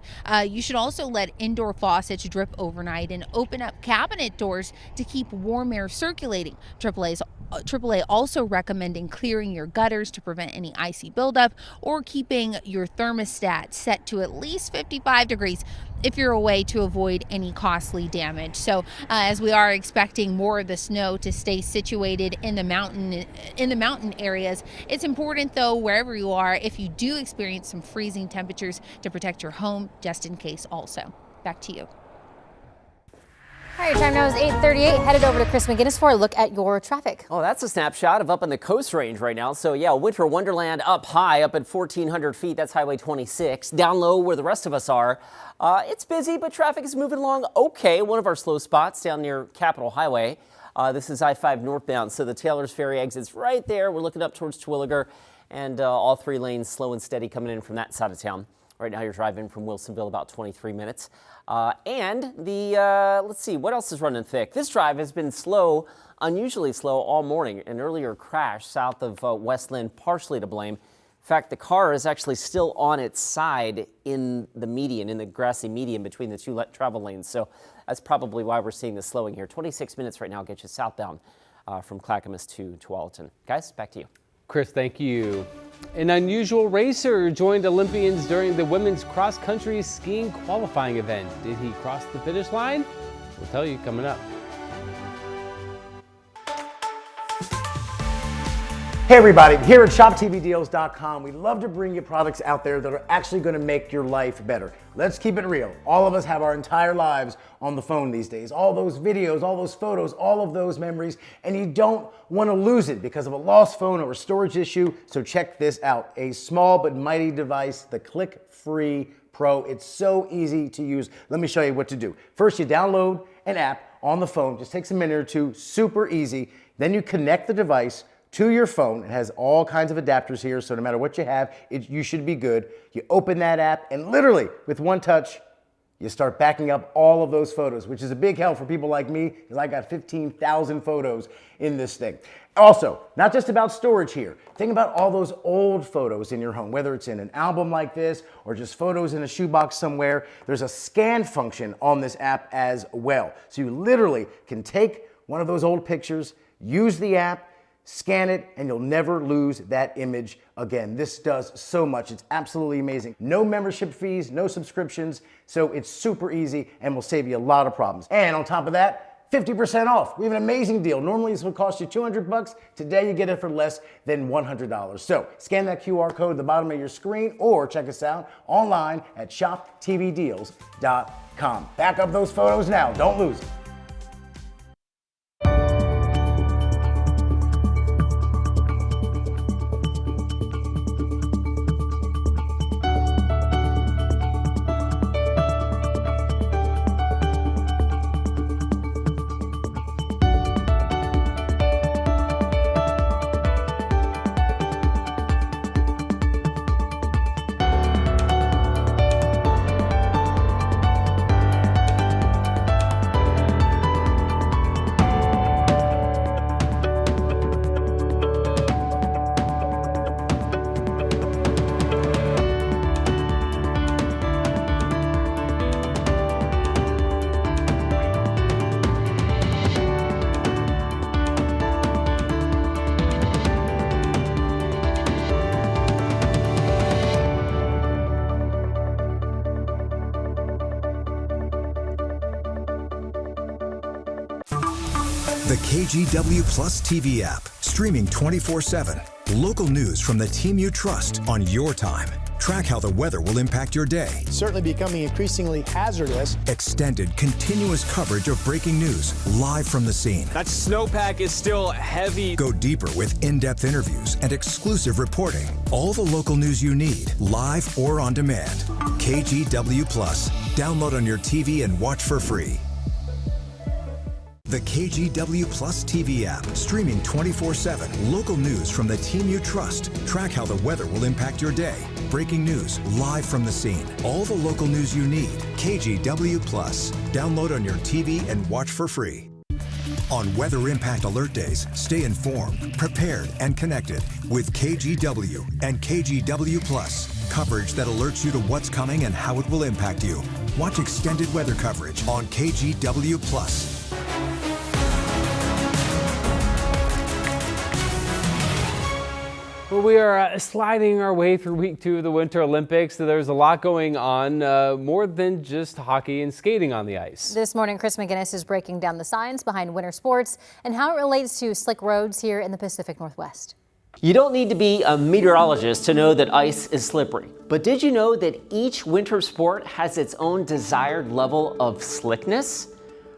You should also let indoor faucets drip overnight and open up cabinet doors to keep warm air circulating. AAA also recommending clearing your gutters to prevent any icy buildup or keeping your thermostat set to at least 55 degrees if you're away to avoid any costly damage. So as we are expecting more of the snow to stay situated in the mountain areas, it's important though, wherever you are, if you do experience some freezing temperatures, to protect your home just in case also. Back to you. All right, time now is 8:38. Headed over to Chris McGinnis for a look at your traffic. Oh, that's a snapshot of up in the Coast Range right now. So yeah, winter wonderland up high, up at 1,400 feet. That's Highway 26. Down low where the rest of us are. It's busy, but traffic is moving along okay. One of our slow spots down near Capitol Highway. This is I-5 northbound, so the Taylor's Ferry exit's right there. We're looking up towards Terwilliger, and all three lanes slow and steady coming in from that side of town. Right now you're driving from Wilsonville about 23 minutes. And let's see, what else is running thick? This drive has been slow unusually slow all morning. An earlier crash south of Westland partially to blame. In fact, the car is actually still on its side in the median, in the grassy median between the two travel lanes. So that's probably why we're seeing the slowing here. 26 minutes right now gets you southbound from Clackamas to Tualatin. Guys, back to you. Chris, thank you. An unusual racer joined Olympians during the women's cross-country skiing qualifying event. Did he cross the finish line? We'll tell you coming up. Hey everybody, here at ShopTVDeals.com, we love to bring you products out there that are actually going to make your life better. Let's keep it real. All of us have our entire lives on the phone these days. All those videos, all those photos, all of those memories, and you don't want to lose it because of a lost phone or a storage issue. So check this out. A small but mighty device, the Click Free Pro. It's so easy to use. Let me show you what to do. First, you download an app on the phone. Just takes a minute or two, super easy. Then you connect the device to your phone. It has all kinds of adapters here, so no matter what you have, you should be good. You open that app, and literally, with one touch, you start backing up all of those photos, which is a big help for people like me, because I got 15,000 photos in this thing. Also, not just about storage here. Think about all those old photos in your home, whether it's in an album like this, or just photos in a shoebox somewhere. There's a scan function on this app as well. So you literally can take one of those old pictures, use the app, scan it, and you'll never lose that image again. This does so much. It's absolutely amazing. No membership fees, no subscriptions, so it's super easy and will save you a lot of problems. And on top of that, 50% off. We have an amazing deal. Normally this would cost you $200. Today you get it for less than $100. So scan that QR code at the bottom of your screen or check us out online at ShopTVDeals.com. Back up those photos now. Don't lose them. The KGW Plus TV app, streaming 24/7. Local news from the team you trust on your time. Track how the weather will impact your day. Certainly becoming increasingly hazardous. Extended, continuous coverage of breaking news live from the scene. That snowpack is still heavy. Go deeper with in-depth interviews and exclusive reporting. All the local news you need, live or on demand. KGW Plus. Download on your TV and watch for free. The KGW Plus TV app, streaming 24/7. Local news from the team you trust. Track how the weather will impact your day. Breaking news live from the scene. All the local news you need. KGW Plus. Download on your TV and watch for free. On Weather Impact Alert Days, stay informed, prepared, and connected with KGW and KGW Plus. Coverage that alerts you to what's coming and how it will impact you. Watch extended weather coverage on KGW Plus. Well, we are sliding our way through week 2 of the Winter Olympics. So there's a lot going on, more than just hockey and skating on the ice. This morning, Chris McGinnis is breaking down the science behind winter sports and how it relates to slick roads here in the Pacific Northwest. You don't need to be a meteorologist to know that ice is slippery. But did you know that each winter sport has its own desired level of slickness?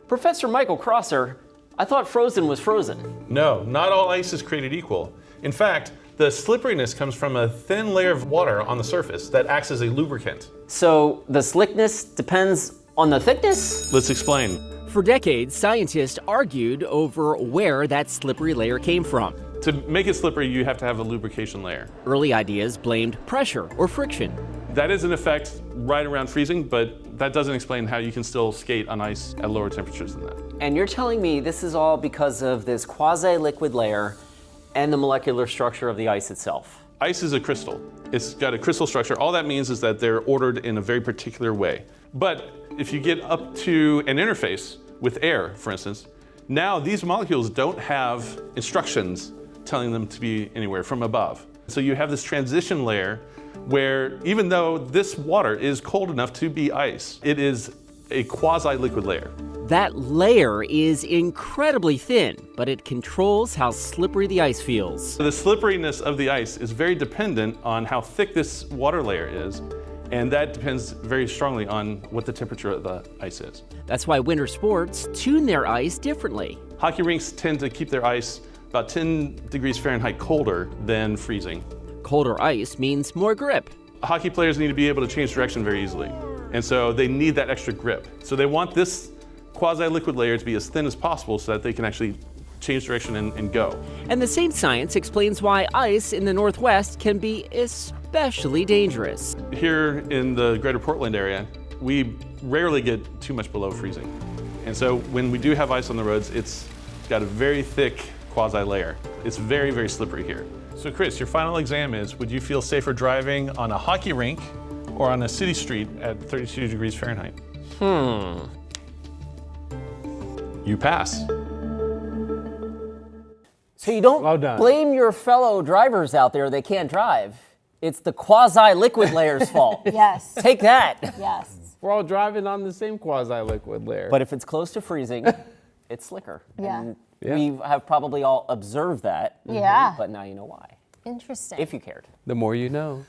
Professor Michael Crosser, I thought frozen was frozen. No, not all ice is created equal. In fact, the slipperiness comes from a thin layer of water on the surface that acts as a lubricant. So the slickness depends on the thickness? Let's explain. For decades, scientists argued over where that slippery layer came from. To make it slippery, you have to have a lubrication layer. Early ideas blamed pressure or friction. That is in effect right around freezing, but that doesn't explain how you can still skate on ice at lower temperatures than that. And you're telling me this is all because of this quasi-liquid layer and the molecular structure of the ice itself? Ice is a crystal. It's got a crystal structure. All that means is that they're ordered in a very particular way. But if you get up to an interface with air, for instance, now these molecules don't have instructions telling them to be anywhere from above. So you have this transition layer where even though this water is cold enough to be ice, it is a quasi-liquid layer. That layer is incredibly thin, but it controls how slippery the ice feels. So the slipperiness of the ice is very dependent on how thick this water layer is, and that depends very strongly on what the temperature of the ice is. That's why winter sports tune their ice differently. Hockey rinks tend to keep their ice about 10 degrees Fahrenheit colder than freezing. Colder ice means more grip. Hockey players need to be able to change direction very easily, and so they need that extra grip. So they want this quasi-liquid layer to be as thin as possible so that they can actually change direction and go. And the same science explains why ice in the Northwest can be especially dangerous. Here in the greater Portland area, we rarely get too much below freezing. And so when we do have ice on the roads, it's got a very thick quasi-layer. It's very, very slippery here. So Chris, your final exam is, would you feel safer driving on a hockey rink or on a city street at 32 degrees Fahrenheit? You pass. So you don't blame your fellow drivers out there that can't drive. It's the quasi-liquid layer's fault. Yes. Take that. Yes. We're all driving on the same quasi-liquid layer. But if it's close to freezing, it's slicker. Yeah. And we have probably all observed that. Yeah. But now you know why. Interesting. If you cared. The more you know.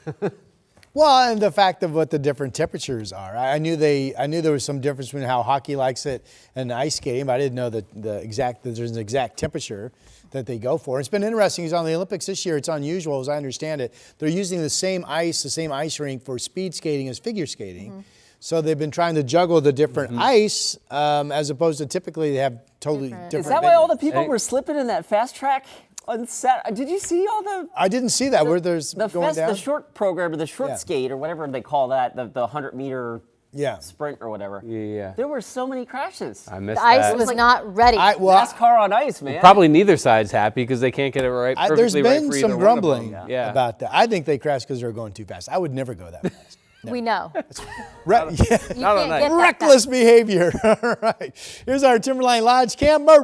Well, and the fact of what the different temperatures are. I knew there was some difference between how hockey likes it and ice skating, but I didn't know that there's an exact temperature that they go for. It's been interesting. He's on the Olympics this year. It's unusual, as I understand it. They're using the same ice rink for speed skating as figure skating. So they've been trying to juggle the different ice, as opposed to typically they have totally different. Is that why all the people were slipping in that fast track on Saturday? Did you see all the? I didn't see that. Where there's going down? The short program or the short skate or whatever they call that, the 100-meter sprint or whatever. Yeah. There were so many crashes. I missed The ice was not ready. NASCAR on ice, man. Probably neither side's happy because they can't get it right perfectly There's been right for either some one of them. grumbling about that. I think they crashed because they were going too fast. I would never go that fast. No. We know. Reckless behavior. All right. Here's our Timberline Lodge camera.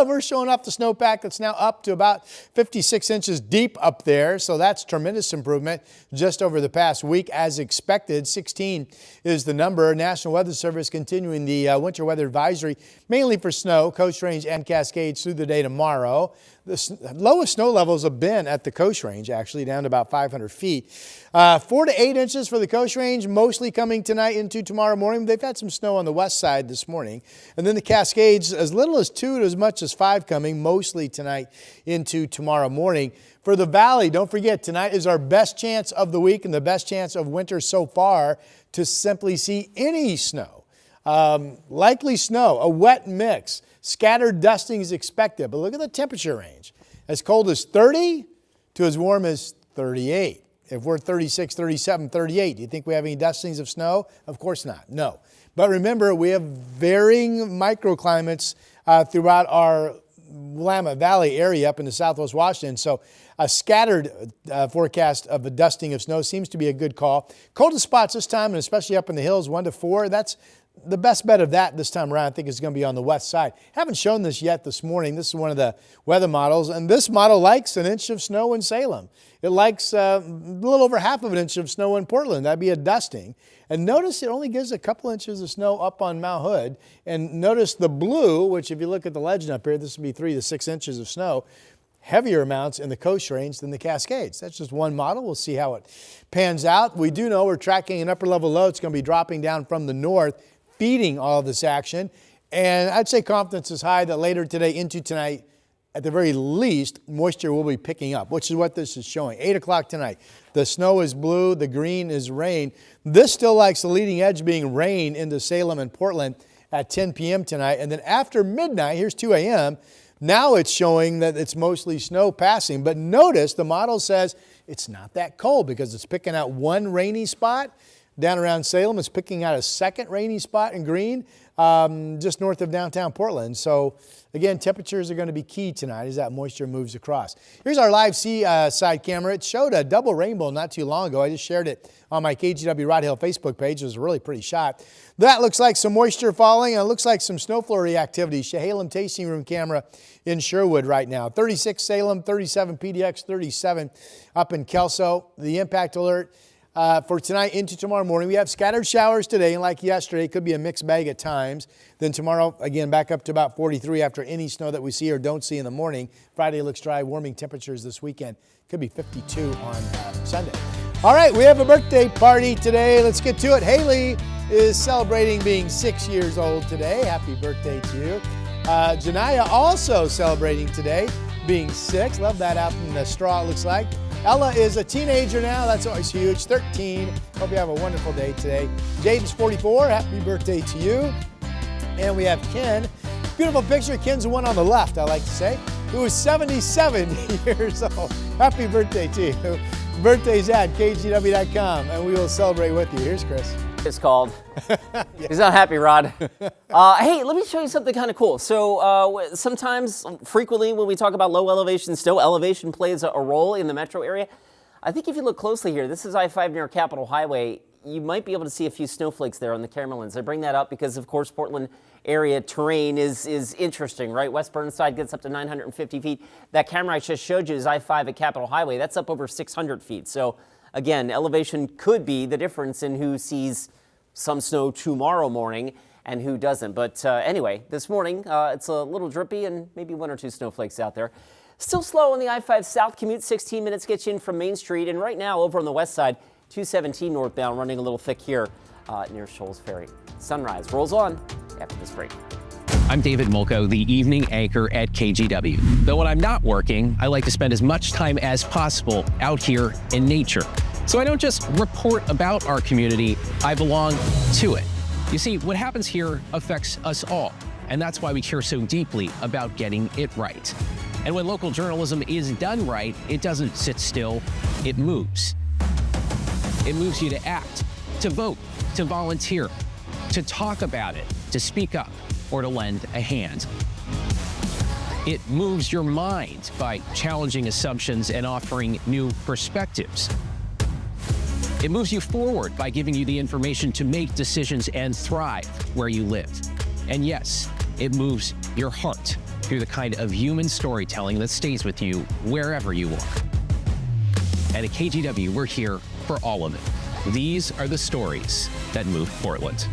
We're showing off the snowpack that's now up to about 56 inches deep up there. So that's tremendous improvement just over the past week as expected. 16 is the number. National Weather Service continuing the winter weather advisory, mainly for snow, Coast Range and Cascades through the day tomorrow. The lowest snow levels have been at the Coast Range, actually, down to about 500 feet. 4 to 8 inches for the Coast Range, mostly coming tonight into tomorrow morning. They've had some snow on the west side this morning. And then the Cascades, as little as 2 to as much as 5 coming, mostly tonight into tomorrow morning. For the Valley, don't forget, tonight is our best chance of the week and the best chance of winter so far to simply see any snow. Likely snow, a wet mix. Scattered dusting is expected, but look at the temperature range. As cold as 30 to as warm as 38. If we're 36, 37, 38, do you think we have any dustings of snow? Of course not, no. But remember, we have varying microclimates throughout our Willamette Valley area up into southwest Washington. So a scattered forecast of a dusting of snow seems to be a good call. Coldest spots this time, and especially up in the hills, 1 to 4. That's the best bet of that this time around, I think, is going to be on the west side. Haven't shown this yet this morning. This is one of the weather models, and this model likes an inch of snow in Salem. It likes a little over half of an inch of snow in Portland. That'd be a dusting. And notice it only gives a couple inches of snow up on Mount Hood. And notice the blue, which if you look at the legend up here, this would be 3 to 6 inches of snow. Heavier amounts in the Coast Range than the Cascades. That's just one model. We'll see how it pans out. We do know we're tracking an upper level low. It's going to be dropping down from the north, feeding all of this action. And I'd say confidence is high that later today into tonight, at the very least, moisture will be picking up, which is what this is showing. 8 o'clock tonight. The snow is blue, the green is rain. This still likes the leading edge being rain into Salem and Portland at 10 p.m. tonight. And then after midnight, here's 2 a.m., Now it's showing that it's mostly snow passing. But notice the model says it's not that cold because it's picking out one rainy spot. Down around Salem, it's picking out a second rainy spot in green, just north of downtown Portland. So again, temperatures are going to be key tonight as that moisture moves across. Here's our live side camera. It showed a double rainbow not too long ago. I just shared it on my KGW Rod Hill Facebook page. It was a really pretty shot. That looks like some moisture falling, and it looks like some snow flurry activity. Chehalem Tasting Room camera in Sherwood right now. 36 Salem, 37 PDX, 37 up in Kelso. The impact alert for tonight into tomorrow morning. We have scattered showers today, and like yesterday, it could be a mixed bag at times. Then tomorrow, again, back up to about 43 after any snow that we see or don't see in the morning. Friday looks dry, warming temperatures this weekend. Could be 52 on Sunday. All right, we have a birthday party today. Let's get to it. Haley is celebrating being 6 years old today. Happy birthday to you. Janaya also celebrating today, being 6. Love that out in the straw, it looks like. Ella is a teenager now. That's always huge. 13. Hope you have a wonderful day today. Jaden's 44. Happy birthday to you. And we have Ken. Beautiful picture. Ken's the one on the left, I like to say, who is 77 years old. Happy birthday to you. Birthday's at KGW.com, and we will celebrate with you. Here's Chris. It's called. He's not happy, Rod. Hey, let me show you something kind of cool. So sometimes, frequently, when we talk about low elevation snow, elevation plays a role in the metro area. I think if you look closely here, this is I-5 near Capitol Highway. You might be able to see a few snowflakes there on the Camerlands. I bring that up because, of course, Portland area terrain is interesting, right? West Burnside gets up to 950 feet. That camera I just showed you is I-5 at Capitol Highway. That's up over 600 feet. So, again, elevation could be the difference in who sees some snow tomorrow morning and who doesn't. But anyway, this morning, it's a little drippy and maybe 1 or 2 snowflakes out there. Still slow on the I-5 South commute, 16 minutes gets you in from Main Street. And right now, over on the west side, 217 northbound, running a little thick here near Shoals Ferry. Sunrise rolls on after this break. I'm David Mulco, the evening anchor at KGW. Though when I'm not working, I like to spend as much time as possible out here in nature. So I don't just report about our community, I belong to it. You see, what happens here affects us all, and that's why we care so deeply about getting it right. And when local journalism is done right, it doesn't sit still, it moves. It moves you to act, to vote, to volunteer, to talk about it, to speak up, or to lend a hand. It moves your mind by challenging assumptions and offering new perspectives. It moves you forward by giving you the information to make decisions and thrive where you live. And yes, it moves your heart through the kind of human storytelling that stays with you wherever you are. And at KGW, we're here for all of it. These are the stories that move Portland.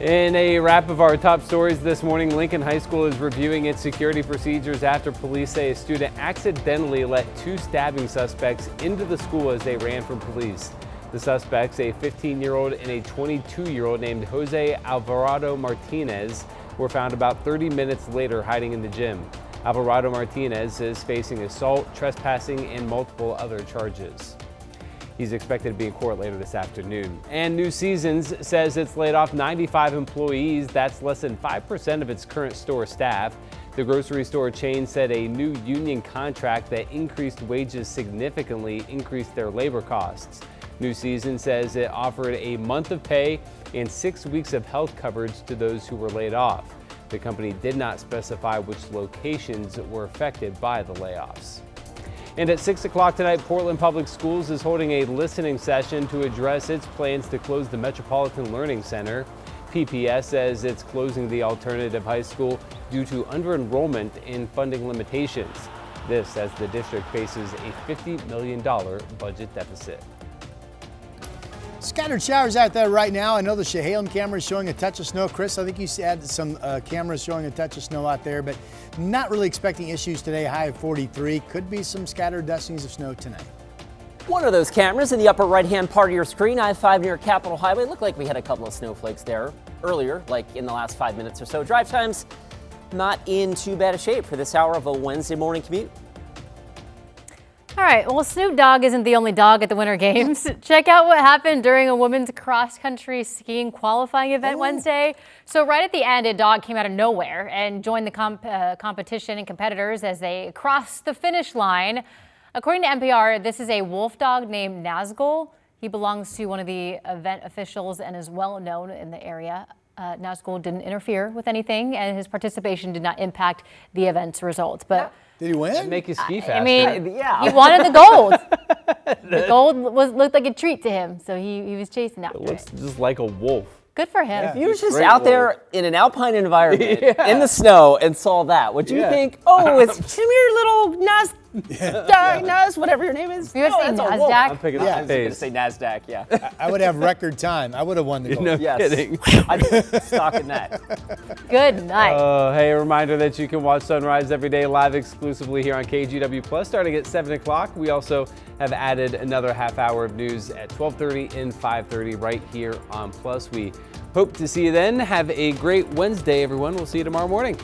In a wrap of our top stories this morning, Lincoln High School is reviewing its security procedures after police say a student accidentally let 2 stabbing suspects into the school as they ran from police. The suspects, a 15-year-old and a 22-year-old named Jose Alvarado Martinez, were found about 30 minutes later hiding in the gym. Alvarado Martinez is facing assault, trespassing, and multiple other charges. He's expected to be in court later this afternoon. And New Seasons says it's laid off 95 employees. That's less than 5% of its current store staff. The grocery store chain said a new union contract that increased wages significantly increased their labor costs. New Season says it offered a month of pay and 6 weeks of health coverage to those who were laid off. The company did not specify which locations were affected by the layoffs. And at 6 o'clock tonight, Portland Public Schools is holding a listening session to address its plans to close the Metropolitan Learning Center. PPS says it's closing the alternative high school due to under-enrollment and funding limitations. This as the district faces a $50 million budget deficit. Scattered showers out there right now. I know the Chehalem camera is showing a touch of snow. Chris, I think you had some cameras showing a touch of snow out there, but not really expecting issues today. High of 43. Could be some scattered dustings of snow tonight. One of those cameras in the upper right-hand part of your screen, I-5 near Capitol Highway. Looked like we had a couple of snowflakes there earlier, like in the last 5 minutes or so. Drive times not in too bad a shape for this hour of a Wednesday morning commute. All right, well, Snoop Dogg isn't the only dog at the Winter Games. Check out what happened during a women's cross-country skiing qualifying event Wednesday. So right at the end, a dog came out of nowhere and joined the competition and competitors as they crossed the finish line. According to NPR, this is a wolf dog named Nazgul. He belongs to one of the event officials and is well known in the area. Nazgul didn't interfere with anything, and his participation did not impact the event's results. But did he win? Make you ski faster. I mean, yeah. He wanted the gold. The gold looked like a treat to him, so he was chasing after it. Looks just like a wolf. Good for him. Yeah, if you were just out there in an alpine environment in the snow and saw that, would you think, oh, it's come here, little Nas, whatever your name is? You would say NASDAQ? I'm picking I was going to say NASDAQ, yeah. I would have record time. I would have won the gold. No kidding. I'd be stuck in that. Good night. Hey, a reminder that you can watch sunrise every day live exclusively here on KGW Plus starting at 7 o'clock. We also have added another half hour of news at 12:30 and 5:30 right here on Plus. We hope to see you then. Have a great Wednesday, everyone. We'll see you tomorrow morning.